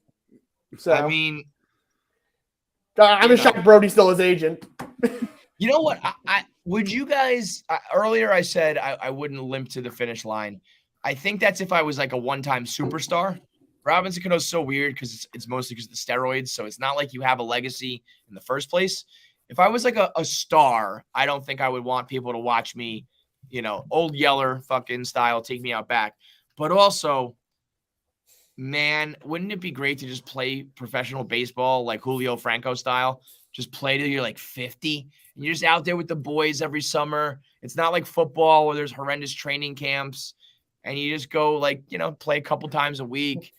So, I mean, I'm just shocked Brody's still his agent. You know what? I would you guys earlier I said I wouldn't limp to the finish line. I think that's if I was like a one-time superstar. Robinson Cano's so weird because it's mostly because of the steroids, so it's not like you have a legacy in the first place. If I was like a star, I don't think I would want people to watch me, old Yeller fucking style, take me out back. But also, man, wouldn't it be great to just play professional baseball like Julio Franco style? Just play till you're like 50. And you're just out there with the boys every summer. It's not like football where there's horrendous training camps. And you just go play a couple times a week,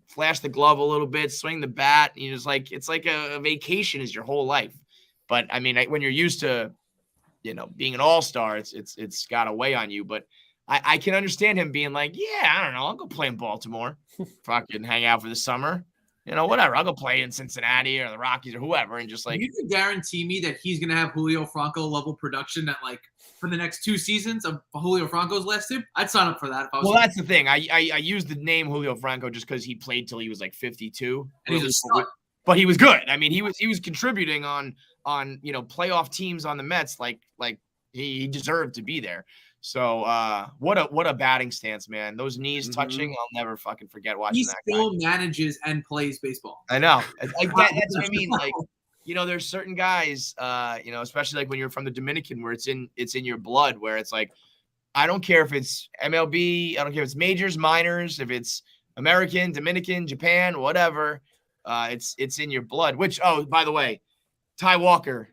flash the glove a little bit, swing the bat. And you just it's like a vacation is your whole life. But I mean, when you're used to, being an all-star, it's got to weigh on you. But I can understand him being like, yeah, I don't know, I'll go play in Baltimore, fucking hang out for the summer, whatever. I'll go play in Cincinnati or the Rockies or whoever, and just like. You can guarantee me that he's gonna have Julio Franco level production at for the next 2 seasons of Julio Franco's last two. I'd sign up for that if I was. Well, that's the thing. I used the name Julio Franco just because he played till he was like 52, and he was a stud. But he was good. I mean, he was contributing on playoff teams on the Mets like he deserved to be there. So what a batting stance, man. Those knees touching, I'll never fucking forget watching that guy. He still manages and plays baseball. I know. That's what I mean. Like, there's certain guys, especially like when you're from the Dominican where it's in your blood, where it's like, I don't care if it's MLB, I don't care if it's majors, minors, if it's American, Dominican, Japan, whatever. It's in your blood, which, oh, by the way, Ty Walker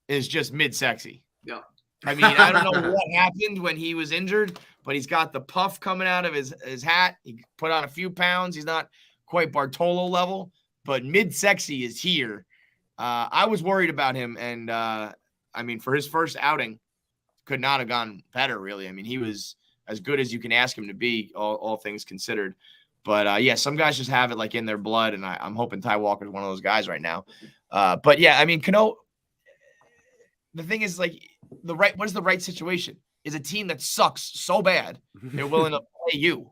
is just mid-sexy. Yeah. I mean, I don't know what happened when he was injured, but he's got the puff coming out of his hat. He put on a few pounds. He's not quite Bartolo level, but mid-sexy is here. I was worried about him, and I mean, for his first outing, could not have gone better, really. I mean, he was as good as you can ask him to be, all things considered. But, yeah, some guys just have it, like, in their blood, and I'm hoping Ty Walker's one of those guys right now. But, yeah, I mean, Cano, the thing is, like, what is the right situation? Is a team that sucks so bad, they're willing to play you.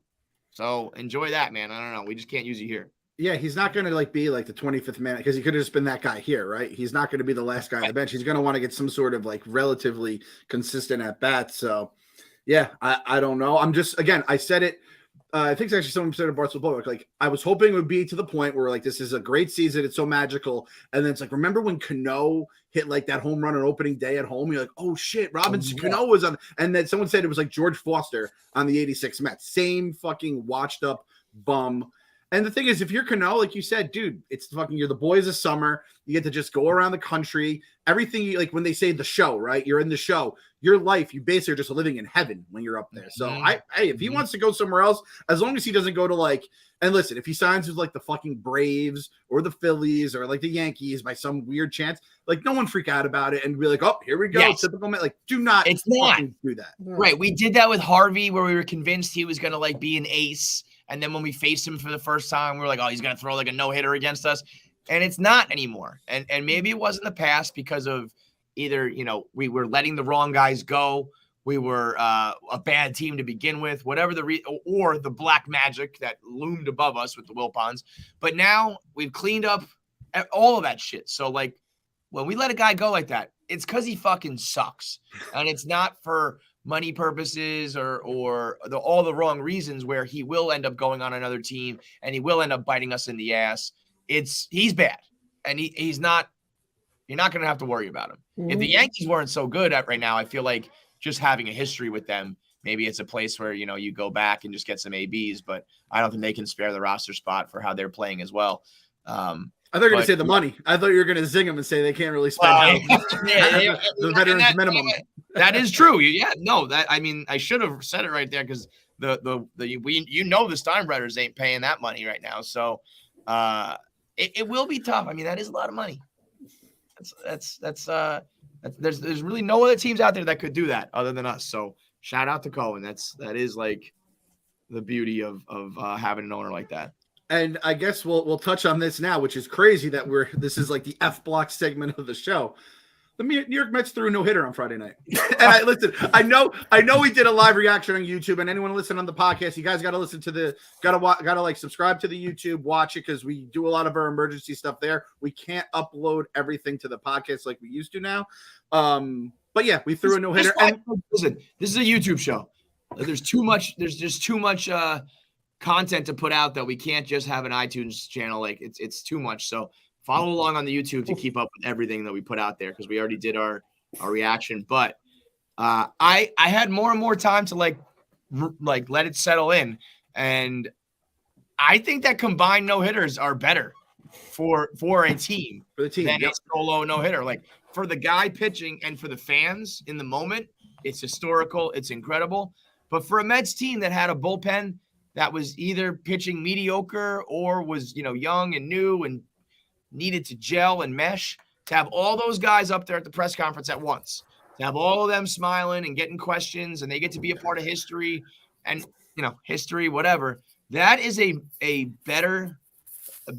So enjoy that, man. I don't know. We just can't use you here. Yeah, he's not going to like be like the 25th man because he could have just been that guy here, right? He's not going to be the last guy on the bench. He's going to want to get some sort of like relatively consistent at bat. So, yeah, I don't know. I'm just, again, I said it. I think it's actually someone said at Barstool, like I was hoping it would be to the point where like this is a great season, it's so magical, and then it's like remember when Cano hit like that home run on opening day at home? You're like, oh shit, Robinson Cano was on, and then someone said it was like George Foster on the '86 Mets, same fucking washed up bum. And the thing is, if you're Cano, like you said, dude, it's fucking, you're the boys of summer. You get to just go around the country. Everything, you, like when they say the show, right? You're in the show. Your life, you basically are just living in heaven when you're up there. So, if he wants to go somewhere else, as long as he doesn't go to like, and listen, if he signs with like the fucking Braves or the Phillies or like the Yankees by some weird chance, like no one freak out about it and be like, oh, here we go. Yes. Typical man. Like, do not It's not. do that. Right. We did that with Harvey where we were convinced he was going to like be an ace. And then when we faced him for the first time, we were like, oh, he's going to throw like a no-hitter against us. And it's not anymore. And maybe it was in the past because of either, you know, we were letting the wrong guys go. We were a bad team to begin with, whatever or the black magic that loomed above us with the Wilpons. But now we've cleaned up all of that shit. So, like, when we let a guy go like that, it's because he fucking sucks. And it's not for money purposes or all the wrong reasons where he will end up going on another team and he will end up biting us in the ass. He's bad. And he's not, you're not going to have to worry about him. If the Yankees weren't so good at right now, I feel like just having a history with them, maybe it's a place where, you know, you go back and just get some ABs, but I don't think they can spare the roster spot for how they're playing as well. I thought you were going to say the money. I thought you were going to zing them and say they can't really spend the veterans minimum. That is true. Yeah, no, I mean, I should have said it right there because the Steinbretters ain't paying that money right now. So it will be tough. I mean, that is a lot of money. There's really no other teams out there that could do that other than us. So shout out to Cohen. That is like the beauty of having an owner like that. And I guess we'll touch on this now, which is crazy that this is like the F block segment of the show. The New York Mets threw a no-hitter on Friday night. And I know we did a live reaction on YouTube, and anyone listening on the podcast, you guys got to listen to gotta like subscribe to the YouTube, watch it, because we do a lot of our emergency stuff there. We can't upload everything to the podcast like we used to now. But yeah, we threw a no-hitter. Listen, this is a YouTube show. There's just too much content to put out that we can't just have an iTunes channel. Like it's too much. So follow along on the YouTube to keep up with everything that we put out there, because we already did our reaction. But I had more and more time to like let it settle in, and I think that combined no hitters are better for a team than a solo no hitter. Like for the guy pitching and for the fans in the moment, it's historical, it's incredible. But for a Mets team that had a bullpen that was either pitching mediocre or was, you know, young and new and needed to gel and mesh, to have all those guys up there at the press conference at once, to have all of them smiling and getting questions, and they get to be a part of history and, you know, history, whatever. That is a better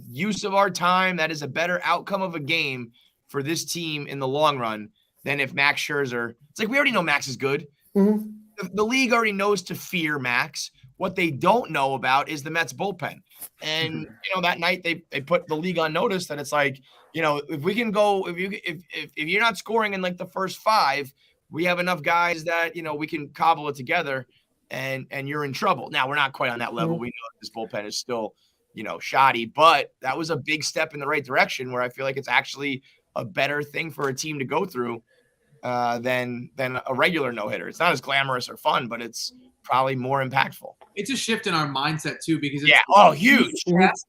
use of our time. That is a better outcome of a game for this team in the long run than if Max Scherzer. It's like we already know Max is good. Mm-hmm. The league already knows to fear Max. What they don't know about is the Mets bullpen. And, you know, that night they put the league on notice that it's like, you know, if we can go, if you're not scoring in like the first 5, we have enough guys that, you know, we can cobble it together and you're in trouble. Now we're not quite on that level. We know this bullpen is still, you know, shoddy, but that was a big step in the right direction where I feel like it's actually a better thing for a team to go through than a regular no hitter. It's not as glamorous or fun, but it's probably more impactful. It's a shift in our mindset too, because huge.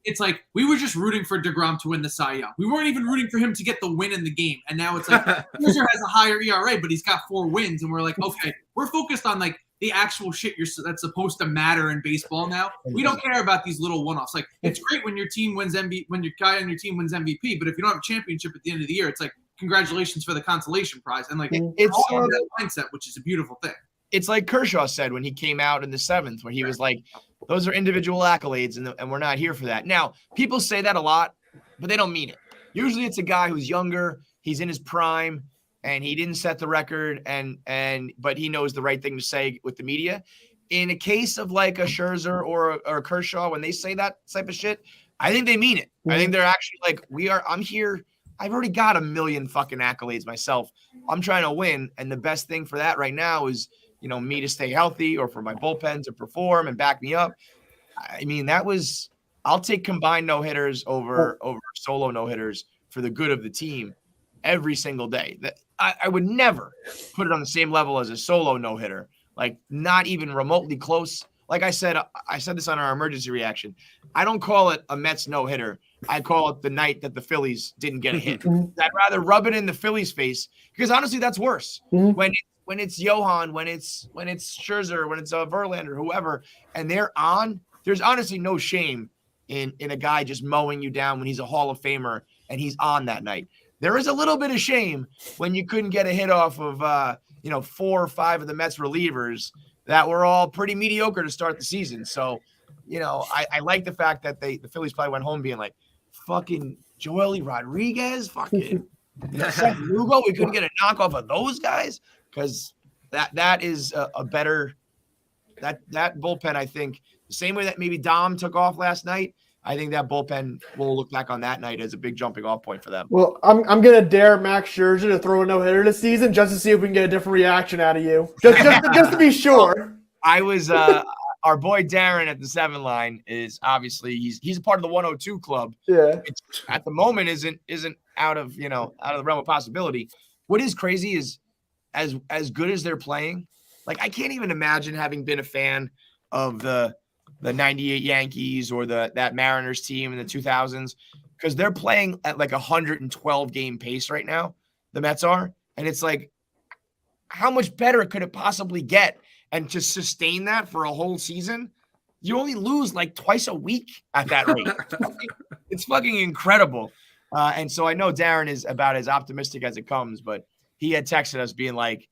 It's like we were just rooting for DeGrom to win the Cy Young. We weren't even rooting for him to get the win in the game, and now it's like Scherzer has a higher ERA, but he's got 4 wins, and we're like, okay, we're focused on like the actual shit that's supposed to matter in baseball now. We don't care about these little one-offs. Like it's great when your team wins MVP, when your guy on your team wins MVP, but if you don't have a championship at the end of the year, it's like congratulations for the consolation prize, and like it's all that mindset, which is a beautiful thing. It's like Kershaw said when he came out in the 7th, when he was like, those are individual accolades, and we're not here for that. Now, people say that a lot, but they don't mean it. Usually it's a guy who's younger, he's in his prime, and he didn't set the record, but he knows the right thing to say with the media. In a case of like a Scherzer or a Kershaw, when they say that type of shit, I think they mean it. I think they're actually like, I'm here. I've already got 1 million fucking accolades myself. I'm trying to win, and the best thing for that right now is, me to stay healthy, or for my bullpen to perform and back me up. I mean, I'll take combined no-hitters over solo no-hitters for the good of the team every single day. I would never put it on the same level as a solo no-hitter, like not even remotely close. Like I said this on our emergency reaction. I don't call it a Mets no-hitter. I call it the night that the Phillies didn't get a hit. I'd rather rub it in the Phillies' face, because honestly, that's worse. When it's Johan, when it's Scherzer, when it's Verlander, whoever, and they're on, there's honestly no shame in a guy just mowing you down when he's a Hall of Famer and he's on that night. There is a little bit of shame when you couldn't get a hit off of 4 or 5 of the Mets relievers that were all pretty mediocre to start the season. So, I like the fact that the Phillies probably went home being like, fucking Joely Rodriguez, fucking Seth Lugo, we couldn't get a knockoff of those guys. Because that is a better that bullpen, I think, the same way that maybe Dom took off last night, I think that bullpen will look back on that night as a big jumping off point for them. Well, I'm gonna dare Max Scherzer to throw a no-hitter this season just to see if we can get a different reaction out of you. Just to be sure. I was our boy Darren at the 7 line is obviously he's a part of the 102 club. Yeah. Which at the moment isn't out of the realm of possibility. What is crazy is as good as they're playing, like I can't even imagine having been a fan of the 98 Yankees or that Mariners team in the 2000s, because they're playing at like 112 game pace right now, the Mets are, and it's like, how much better could it possibly get? And to sustain that for a whole season, you only lose like twice a week at that rate. It's fucking incredible. And so I know Darren is about as optimistic as it comes, but he had texted us being like,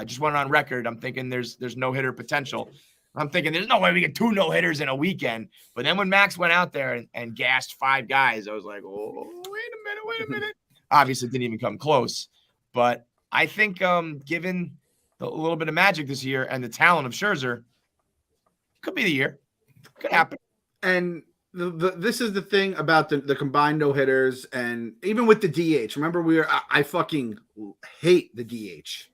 just went on record, I'm thinking there's no-hitter potential. I'm thinking there's no way we get 2 no-hitters in a weekend. But then when Max went out there and gassed 5 guys, I was like, oh, wait a minute. Obviously, it didn't even come close. But I think given a little bit of magic this year and the talent of Scherzer, could be the year. Could happen. And this is the thing about the combined no-hitters, and even with the DH. Remember, I fucking hate the DH,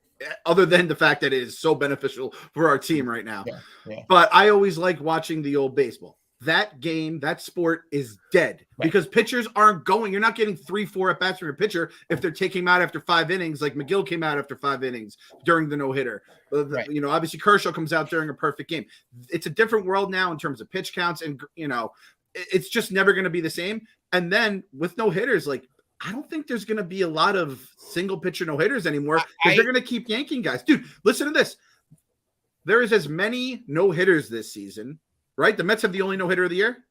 other than the fact that it is so beneficial for our team right now. Yeah. But I always like watching the old baseball. That game, that sport is dead because pitchers aren't going. You're not getting 3-4 at bats from your pitcher if they're taking him out after 5 innings, like McGill came out after 5 innings during the no-hitter. Obviously Kershaw comes out during a perfect game. It's a different world now in terms of pitch counts, and it's just never going to be the same. And then with no-hitters, like, I don't think there's going to be a lot of single pitcher no-hitters anymore because they're going to keep yanking guys. Dude, listen to this. There is as many no-hitters this season, right? The Mets have the only no-hitter of the year?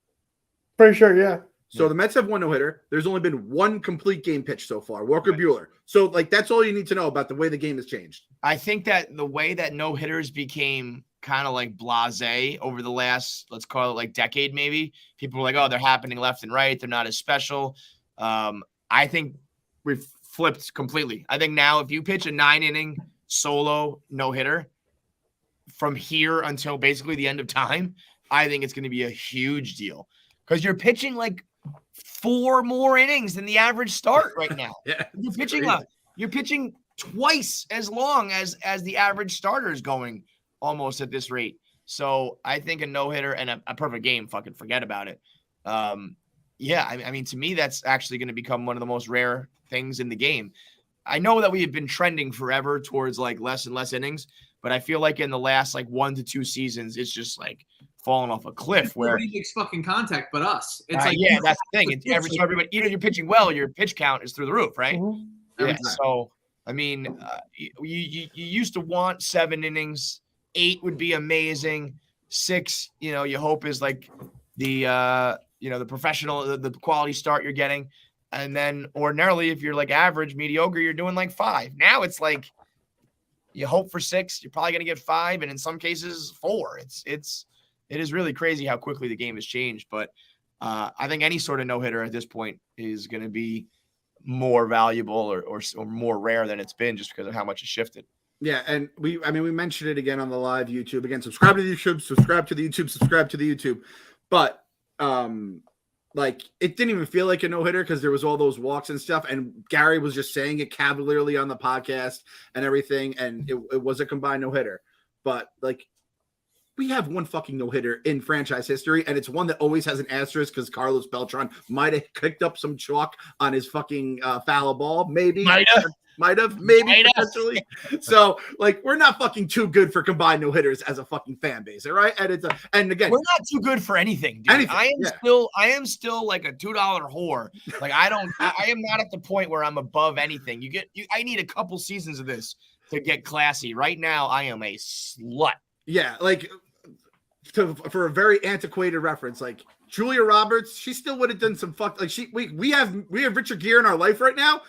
Pretty sure, yeah. So the Mets have 1 no-hitter. There's only been 1 complete game pitch so far, Walker Buehler. So, like, that's all you need to know about the way the game has changed. I think that the way that no-hitters became kind of like blasé over the last, let's call it like decade maybe, people were like, oh, they're happening left and right. They're not as special. I think we've flipped completely. I think now if you pitch a 9-inning solo no-hitter from here until basically the end of time, I think it's going to be a huge deal because you're pitching like 4 more innings than the average start right now. You're pitching twice as long as the average starter is going almost at this rate. So I think a no-hitter and a perfect game, fucking forget about it. I mean, to me, that's actually going to become one of the most rare things in the game. I know that we have been trending forever towards like less and less innings, but I feel like in the last like 1 to 2 seasons, it's just like falling off a cliff where nobody makes fucking contact but us. It's like, yeah, that's the thing. It's so everybody, either you're pitching well, your pitch count is through the roof, right? Mm-hmm. Yeah. So I mean, you used to want 7 innings, 8 would be amazing. 6, you hope is like the the professional, the quality start you're getting. And then ordinarily, if you're like average, mediocre, you're doing like 5. Now it's like you hope for 6, you're probably going to get 5, and in some cases 4. It is really crazy how quickly the game has changed. But I think any sort of no hitter at this point is going to be more valuable or more rare than it's been just because of how much it's shifted. Yeah, and we mentioned it again on the live YouTube. Again, subscribe to the YouTube, subscribe to the YouTube, subscribe to the YouTube. But like it didn't even feel like a no-hitter because there was all those walks and stuff, and Gary was just saying it cavalierly on the podcast and everything, and it was a combined no-hitter. But like we have one fucking no-hitter in franchise history, and it's one that always has an asterisk because Carlos Beltran might have kicked up some chalk on his fucking foul ball. Maybe. Might have, potentially. So, like, we're not fucking too good for combined no-hitters as a fucking fan base, all right? And again, we're not too good for anything, dude. Anything, I am still like a $2 whore. Like, I am not at the point where I'm above anything. I need a couple seasons of this to get classy. Right now, I am a slut. Yeah, like for a very antiquated reference, like Julia Roberts, she still would have done some we have Richard Gere in our life right now.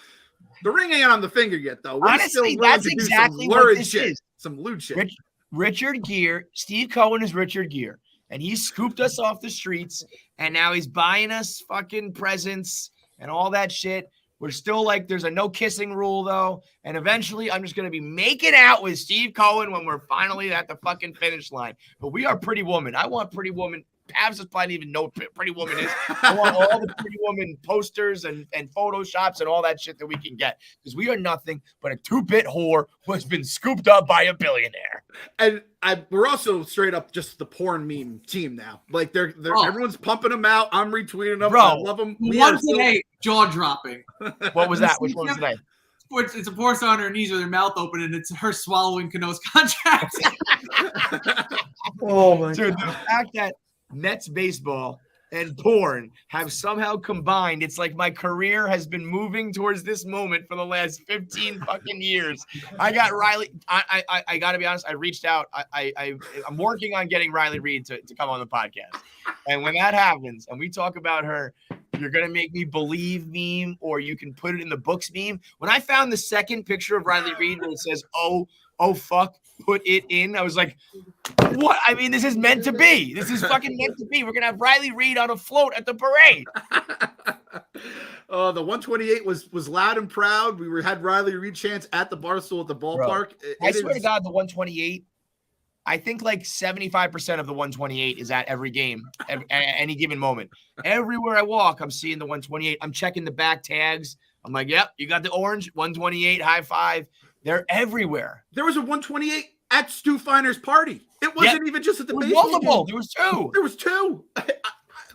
The ring ain't on the finger yet, though. We're honestly, still that's exactly what this is. Some lewd shit. Richard Gere, Steve Cohen is Richard Gere, and he scooped us off the streets, and now he's buying us fucking presents and all that shit. We're still like, there's a no kissing rule, though, and eventually I'm just going to be making out with Steve Cohen when we're finally at the fucking finish line. But we are Pretty Woman. I want Pretty Woman. Pabs probably didn't even know what Pretty Woman is. I want all the Pretty Woman posters and photoshops and all that shit that we can get because we are nothing but a 2-bit whore who has been scooped up by a billionaire. And we're also straight up just the porn meme team now. Like they're everyone's pumping them out. I'm retweeting them. Bro, I love them. One today, jaw dropping. What was that? Which one was today? It's a porn star on her knees with her mouth open, and it's her swallowing Cano's contract. Oh my Dude, god! the fact that Mets baseball and porn have somehow combined. It's like my career has been moving towards this moment for the last 15 fucking years. I got Riley. I got to be honest. I reached out. I'm working on getting Riley Reid to come on the podcast. And when that happens and we talk about her, you're going to make me believe meme, or you can put it in the books meme. When I found the second picture of Riley Reid where it says, oh, fuck, put it in. I was like, what? I mean, this is meant to be. This is fucking meant to be. We're going to have Riley Reid on a float at the parade. The 128 was loud and proud. We had Riley Reid chants at the Barstool at the ballpark. I swear to God, the 128, I think like 75% of the 128 is at every game, at any given moment. Everywhere I walk, I'm seeing the 128. I'm checking the back tags. I'm like, yep, you got the orange, 128, high five. They're everywhere. There was a 128 at Stu Finer's party. It wasn't even just at the baseball multiple. game. There was two.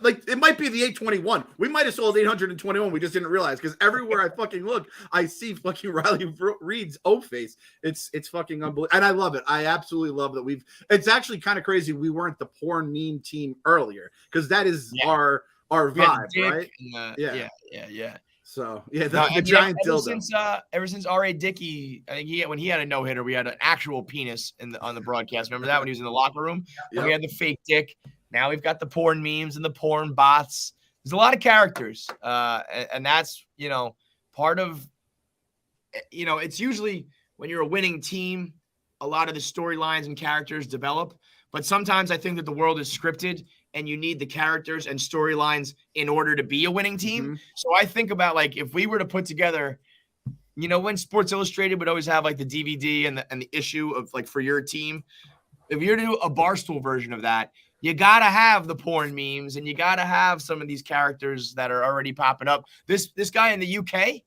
Like, it might be the 821. We might have sold 821. We just didn't realize because everywhere I fucking look, I see fucking Riley Reid's O face. It's fucking unbelievable. And I love it. I absolutely love that it's actually kind of crazy we weren't the porn meme team earlier because that is our vibe, right? Yeah. So, the giant dildo. Ever since R.A. Dickey, I think when he had a no-hitter, we had an actual penis on the broadcast. Remember that when he was in the locker room? Yep. We had the fake dick. Now we've got the porn memes and the porn bots. There's a lot of characters, and that's, part of, it's usually when you're a winning team, a lot of the storylines and characters develop. But sometimes I think that the world is scripted and you need the characters and storylines in order to be a winning team. Mm-hmm. So I think about, like, if we were to put together, when Sports Illustrated would always have like the DVD and the issue of like for your team, if you're to do a Barstool version of that, you got to have the porn memes and you got to have some of these characters that are already popping up. This guy in the UK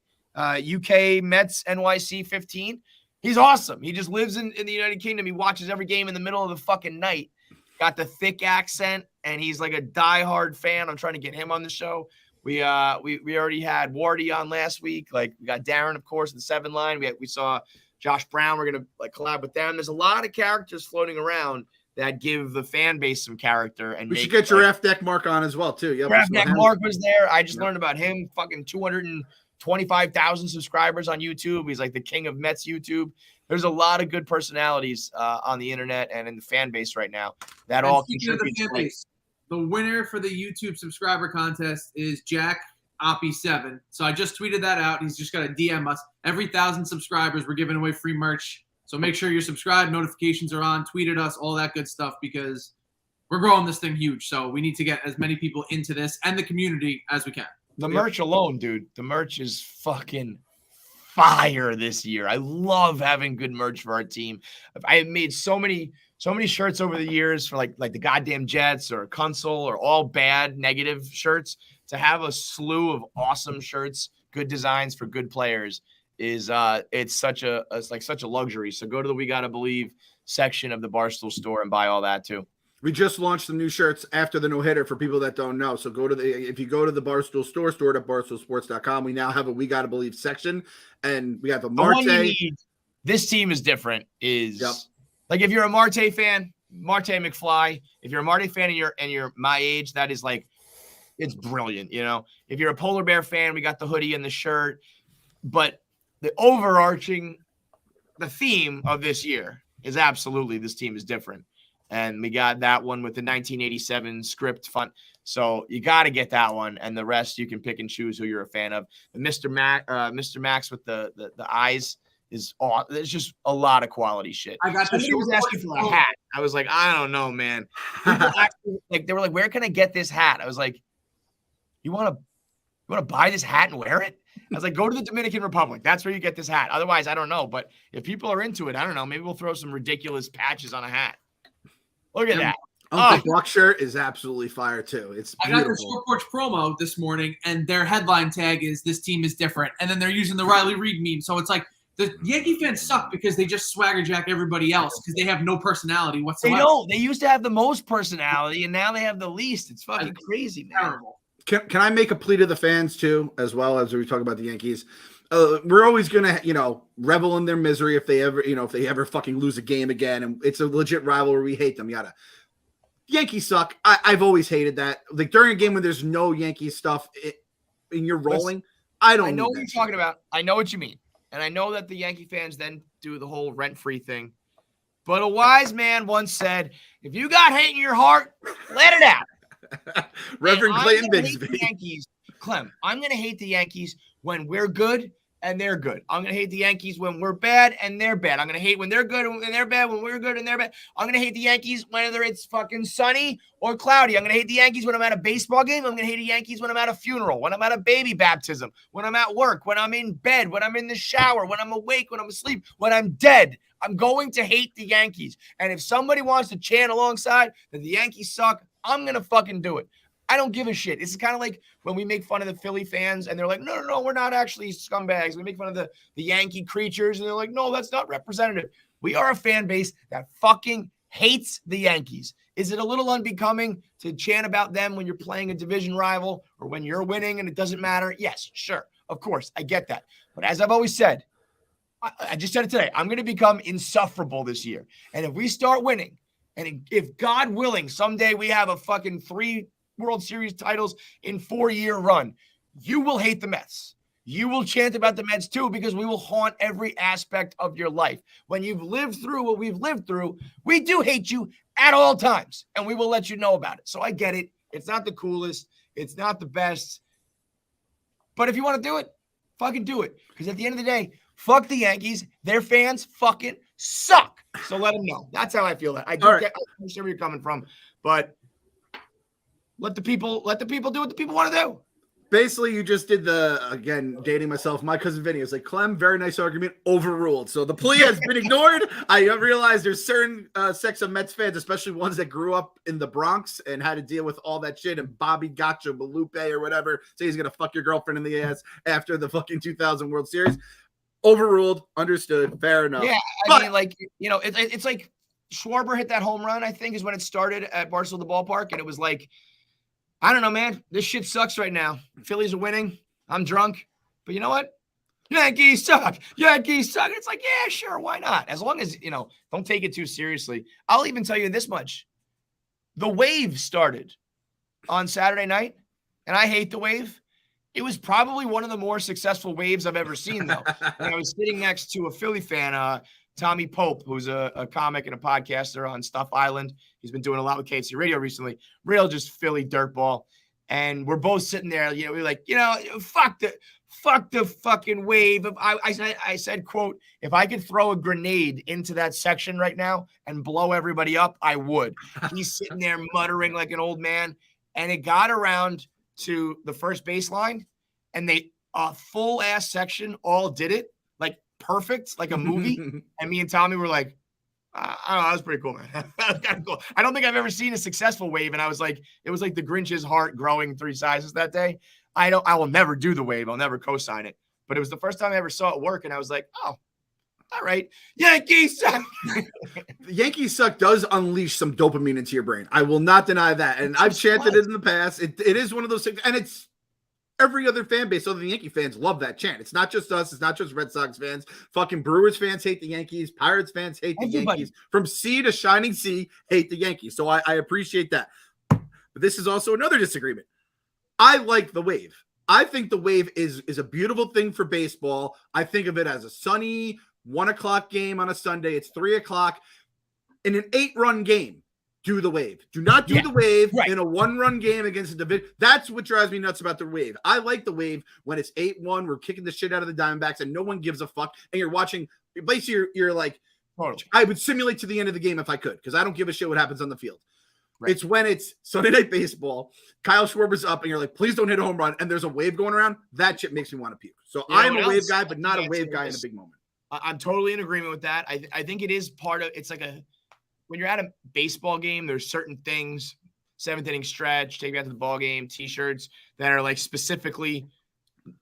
Mets NYC 15, he's awesome. He just lives in the United Kingdom. He watches every game in the middle of the fucking night. Got the thick accent, and he's like a diehard fan. I'm trying to get him on the show. We already had Wardy on last week. Like we got Darren, of course, in the 7 line. We saw Josh Brown. We're gonna like collab with them. There's a lot of characters floating around that give the fan base some character. And we should get your F deck Mark on as well too. Yep, F deck Mark was there. I just learned about him. Fucking 225,000 subscribers on YouTube. He's like the king of Mets YouTube. There's a lot of good personalities on the internet and in the fan base right now. That all contributes to it. The winner for the YouTube subscriber contest is Jack Oppie7. So I just tweeted that out. He's just got to DM us. Every 1,000 subscribers, we're giving away free merch. So make sure you're subscribed, notifications are on, tweet at us, all that good stuff, because we're growing this thing huge. So we need to get as many people into this and the community as we can. The merch alone, dude. The merch is fucking fire this year. I love having good merch for our team. I have made so many shirts over the years for like the goddamn Jets or Kunzel or all bad negative shirts. To have a slew of awesome shirts, good designs for good players is it's such a luxury. So go to the We Gotta Believe section of the Barstool store and buy all that too. We just launched some new shirts after the no-hitter for people that don't know. So if you go to the Barstool store at barstoolsports.com, we now have a We Gotta Believe section, and we have a Marte. This team is different. Like if you're a Marte fan, Marte McFly. If you're a Marte fan and you're my age, that is like, it's brilliant. You know, if you're a polar bear fan, we got the hoodie and the shirt. But the theme of this year is absolutely this team is different. And we got that one with the 1987 script font. So you got to get that one. And the rest, you can pick and choose who you're a fan of. The Mr. Max with the eyes is all. There's just a lot of quality shit. I got Somebody was asking for a hat. I was like, I don't know, man. They were like, where can I get this hat? I was like, you want to buy this hat and wear it? I was like, go to the Dominican Republic. That's where you get this hat. Otherwise, I don't know. But if people are into it, I don't know. Maybe we'll throw some ridiculous patches on a hat. Look at that. Uncle Buck shirt is absolutely fire too. It's beautiful. I got the Short Porch promo this morning, and their headline tag is "This team is different," and then they're using the Riley Reid meme. So it's like the Yankee fans suck because they just swagger jack everybody else because they have no personality whatsoever. They don't. They used to have the most personality, and now they have the least. It's fucking crazy, man. Terrible. Can I make a plea to the fans too, as well as we talk about the Yankees? We're always gonna, revel in their misery if they ever fucking lose a game again, and it's a legit rivalry. We hate them. Yankees suck. I've always hated that. Like during a game when there's no Yankees stuff and you're rolling, I know what you're talking about. I know what you mean, and I know that the Yankee fans then do the whole rent-free thing. But a wise man once said, "If you got hate in your heart, let it out." Reverend Clayton Bigsby. Yankees, Clem, I'm gonna hate the Yankees when we're good and they're good. I'm going to hate the Yankees when we're bad and they're bad. I'm going to hate when they're good and they're bad, when we're good and they're bad. I'm going to hate the Yankees whether it's fucking sunny or cloudy. I'm going to hate the Yankees when I'm at a baseball game. I'm going to hate the Yankees when I'm at a funeral, when I'm at a baby baptism, when I'm at work, when I'm in bed, when I'm in the shower, when I'm awake, when I'm asleep, when I'm dead. I'm going to hate the Yankees. And if somebody wants to chant alongside that the Yankees suck, I'm going to fucking do it. I don't give a shit. It's kind of like when we make fun of the Philly fans and they're like, no, we're not actually scumbags. We make fun of the Yankee creatures. And they're like, no, that's not representative. We are a fan base that fucking hates the Yankees. Is it a little unbecoming to chant about them when you're playing a division rival or when you're winning and it doesn't matter? Yes, sure. Of course. I get that. But as I've always said, I just said it today, I'm going to become insufferable this year. And if we start winning, and if God willing, someday we have a fucking 3 World Series titles in 4-year run, you will hate the Mets. You will chant about the Mets too, because we will haunt every aspect of your life. When you've lived through what we've lived through, we do hate you at all times, and we will let you know about it. So I get it. It's not the coolest. It's not the best. But if you want to do it, fucking do it. Because at the end of the day, fuck the Yankees. Their fans fucking suck. So let them know. That's how I feel. I understand where you're coming from, but let the people do what the people want to do. Basically, you just did again, dating myself. My cousin Vinny was like, Clem, very nice argument, overruled. So the plea has been ignored. I realize there's certain sects of Mets fans, especially ones that grew up in the Bronx and had to deal with all that shit. And Bobby Gotcha, Malupe or whatever, say he's going to fuck your girlfriend in the ass after the fucking 2000 World Series. Overruled, understood, fair enough. Yeah, I mean, like, it's like Schwarber hit that home run, I think, is when it started at Barstool the ballpark. And it was like, I don't know, man. This shit sucks right now. Phillies are winning. I'm drunk. But you know what? Yankees suck. Yankees suck. It's like, yeah, sure. Why not? As long as, don't take it too seriously. I'll even tell you this much. The wave started on Saturday night, and I hate the wave. It was probably one of the more successful waves I've ever seen, though. And I was sitting next to a Philly fan, Tommy Pope, who's a comic and a podcaster on Stuff Island. He's been doing a lot with KFC Radio recently. Real just Philly dirtball. And we're both sitting there, we're like, fuck the fucking wave. I said, quote, if I could throw a grenade into that section right now and blow everybody up, I would. He's sitting there muttering like an old man. And it got around to the first baseline, and they full ass section all did it like perfect, like a movie. And me and Tommy were like, I don't know, that was pretty cool, man. That was kind of cool. I don't think I've ever seen a successful wave, and I was like, it was like the Grinch's heart growing 3 sizes that day. I will never do the wave. I'll never co-sign it, but it was the first time I ever saw it work, and I was like, oh, all right, Yankees suck. The Yankees suck does unleash some dopamine into your brain. I will not deny that. And I've chanted it in the past. It is one of those things. And it's every other fan base other than Yankee fans love that chant. It's not just us. It's not just Red Sox fans. Fucking Brewers fans hate the Yankees. Pirates fans hate the Yankees. From sea to shining sea, hate the Yankees. So I appreciate that. But this is also another disagreement. I like the wave. I think the wave is a beautiful thing for baseball. I think of it as a sunny 1 o'clock game on a Sunday. It's 3 o'clock in an 8-run game. Do the wave. Do not do the wave in a 1-run game against a division. That's what drives me nuts about the wave. I like the wave when it's 8-1. We're kicking the shit out of the Diamondbacks and no one gives a fuck. And you're watching. Basically, you're like, I would simulate to the end of the game if I could, because I don't give a shit what happens on the field. Right. It's when it's Sunday Night Baseball, Kyle Schwarber's up, and you're like, please don't hit a home run, and there's a wave going around. That shit makes me want to puke. So I'm a wave guy, but not a wave guy in a big moment. I'm totally in agreement with that. I think it is part of, it's like when you're at a baseball game, there's certain things, 7th inning stretch, take me out to the ball game, t-shirts that are like specifically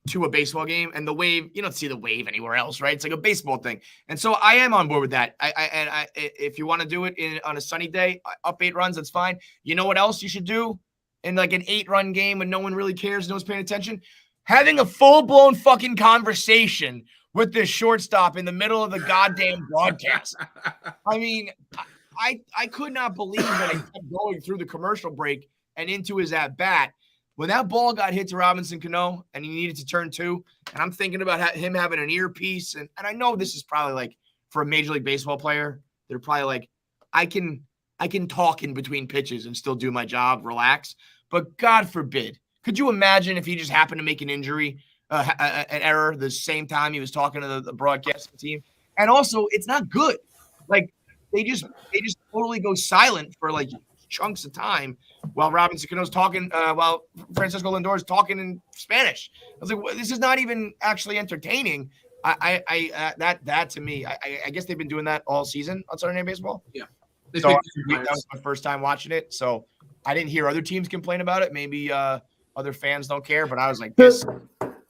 to a baseball game. And the wave, you don't see the wave anywhere else, right? It's like a baseball thing. And so I am on board with that. I if you want to do it on a sunny day, up 8 runs, that's fine. You know what else you should do in like an 8-run game when no one really cares, no one's paying attention? Having a full-blown fucking conversation with this shortstop in the middle of the goddamn broadcast. I mean, I could not believe that he kept going through the commercial break and into his at-bat. When that ball got hit to Robinson Cano and he needed to turn 2, and I'm thinking about him having an earpiece, and I know this is probably like for a Major League Baseball player, they're probably like, I can talk in between pitches and still do my job, relax. But God forbid, could you imagine if he just happened to make an injury, an error the same time he was talking to the broadcasting team? And also, it's not good. Like they just totally go silent for like chunks of time while Robinson Cano's talking, while Francisco Lindor is talking in Spanish. I was like, well, this is not even actually entertaining. That to me, I guess they've been doing that all season on Saturday Night Baseball. Yeah. So that was my first time watching it. So I didn't hear other teams complain about it. Maybe other fans don't care, but I was like, this.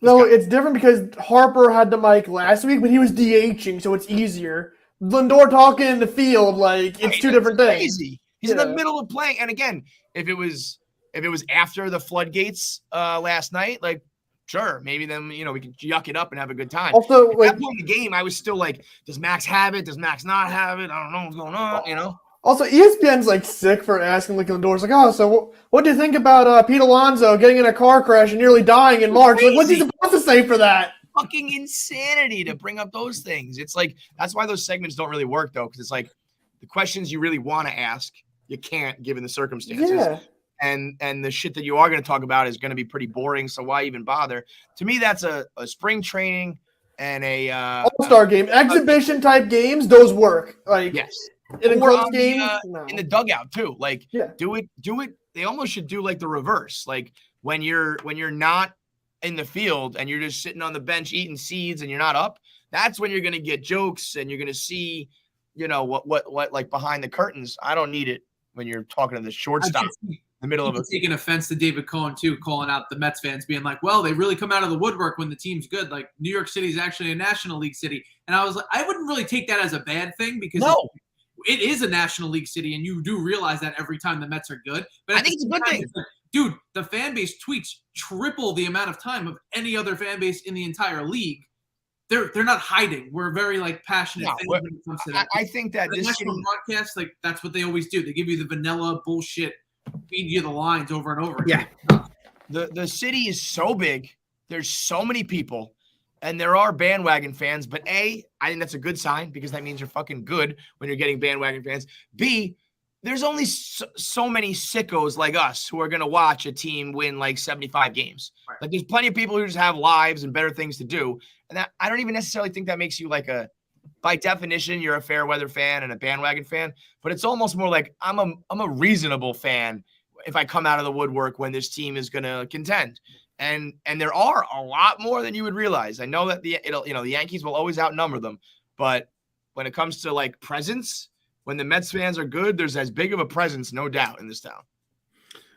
No, it's different because Harper had the mic last week, but he was DHing, so it's easier. Lindor talking in the field, like it's two different things. Crazy. He's in the middle of playing, and again, if it was after the floodgates last night, like sure, maybe then we could yuck it up and have a good time. Also, at that point in the game, I was still like, does Max have it? Does Max not have it? I don't know what's going on. Also, ESPN's like sick for asking like Lindor's like, oh, so what do you think about Pete Alonso getting in a car crash and nearly dying in March? Like, what's he supposed to say for that? Fucking insanity to bring up those things. It's like that's why those segments don't really work though, because it's like the questions you really want to ask, you can't given the circumstances. Yeah. And the shit that you are going to talk about is going to be pretty boring. So why even bother? To me, that's a spring training and a all-star game, exhibition type games. Those work. Like yes. In a close game, in the dugout too. Like, do it. They almost should do like the reverse. Like when you're not in the field and you're just sitting on the bench eating seeds and you're not up. That's when you're going to get jokes and you're going to see, what like behind the curtains. I don't need it when you're talking to the shortstop in the middle of taking offense to David Cohen too, calling out the Mets fans, being like, "Well, they really come out of the woodwork when the team's good." Like New York City is actually a National League city, and I was like, I wouldn't really take that as a bad thing because. No. It is a National League city, and you do realize that every time the Mets are good. But I think it's a good thing. dude, the fan base tweets triple the amount of time of any other fan base in the entire league. They're not hiding. We're very like passionate fans when it comes to that. I think that the this national broadcast, like that's what they always do. They give you the vanilla bullshit, feed you the lines over and over again. Yeah. The city is so big. There's so many people, and there are bandwagon fans. But A, I think that's a good sign because that means you're fucking good when you're getting bandwagon fans. B, there's only so many sickos like us who are going to watch a team win like 75 games. Right. Like there's plenty of people who just have lives and better things to do. And that, I don't even necessarily think that makes you like by definition, you're a fair weather fan and a bandwagon fan, but it's almost more like I'm a reasonable fan if I come out of the woodwork when this team is going to contend. And there are a lot more than you would realize. I know that the Yankees will always outnumber them, but when it comes to like presence, when the Mets fans are good, there's as big of a presence, no doubt, in this town.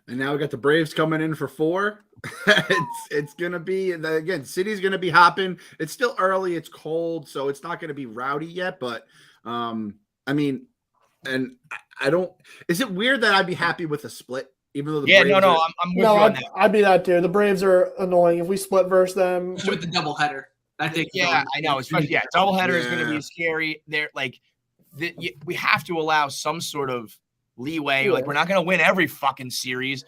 And now we got the Braves coming in for 4. it's gonna be again. City's gonna be hopping. It's still early. It's cold, so it's not gonna be rowdy yet. But I mean, and I don't. Is it weird that I'd be happy with a split? Even though I'm with you on that. I'd be that too. The Braves are annoying. If we split versus them, with the doubleheader, I think. Yeah, I know. Especially doubleheader is going to be scary. They're like, we have to allow some sort of leeway. Yeah. Like we're not going to win every fucking series.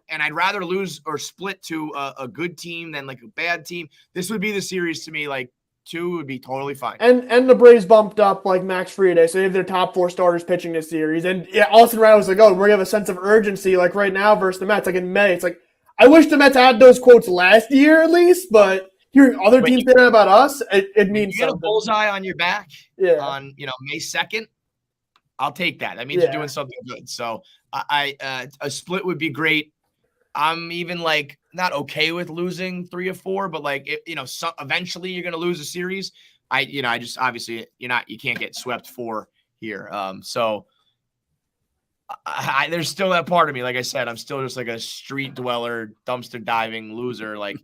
And I'd rather lose or split to a good team than like a bad team. This would be the series to me. Like 2 would be totally fine. And the Braves bumped up like Max Frieda, so they have their top 4 starters pitching this series. And yeah, Austin Riley was like, "Oh, we have a sense of urgency like right now versus the Mets." Like in May, it's like I wish the Mets had those quotes last year at least, but hearing other teams say that about us, it means you get something. A bullseye on your back on May 2nd. I'll take that. That means you're doing something good. So a split would be great. I'm even like not okay with losing 3 or 4, but like eventually you're gonna lose a series. I just obviously you can't get swept 4 here. So there's still that part of me. Like I said, I'm still just like a street dweller, dumpster diving loser. Like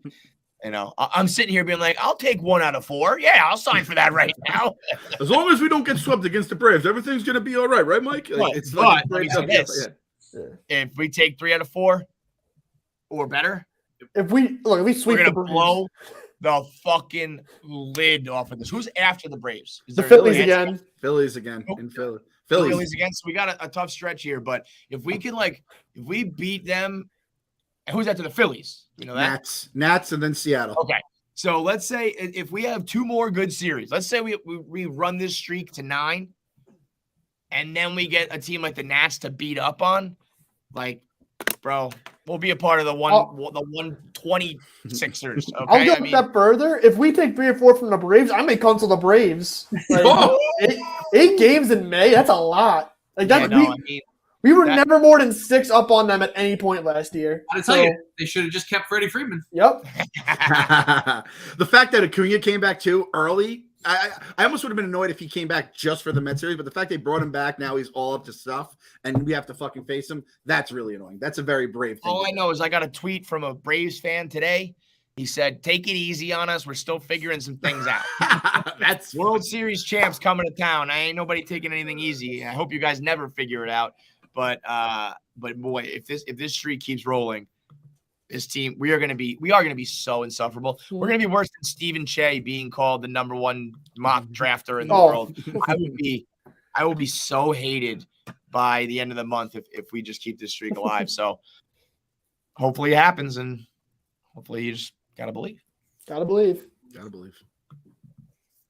I'm sitting here being like, I'll take 1 out of 4. Yeah, I'll sign for that right now. As long as we don't get swept against the Braves, everything's gonna be all right, right, Mike? If we take 3 out of 4. Or better. If we sweep, we're gonna blow the fucking lid off of this. Who's after the Braves? The Phillies again. Phillies again in Philly. Phillies again. So we got a tough stretch here, but if we can if we beat them, and who's after the Phillies? You know that Nats, and then Seattle. Okay, so let's say if we have 2 more good series, let's say we run this streak to 9, and then we get a team like the Nats to beat up on, like, bro. We'll be a part of the 126ers. Okay? I'll go a step further. If we take 3 or 4 from the Braves, I may cancel the Braves. Like, 8 games in May, that's a lot. Like we were never more than 6 up on them at any point last year. I tell you, they should have just kept Freddie Freeman. Yep. The fact that Acuna came back too early, I almost would have been annoyed if he came back just for the Mets series, but the fact they brought him back, now he's all up to stuff, and we have to fucking face him, that's really annoying. That's a very brave thing. All I know is I got a tweet from a Braves fan today. He said, "Take it easy on us. We're still figuring some things out." That's World Series champs coming to town. I ain't nobody taking anything easy. I hope you guys never figure it out. But boy, if this streak keeps rolling, this team, we are going to be so insufferable. We're going to be worse than Stephen Che being called the number 1 mock drafter in the world. I will be so hated by the end of the month if we just keep this streak alive. So hopefully it happens, and hopefully you just gotta believe. Gotta believe. Gotta believe.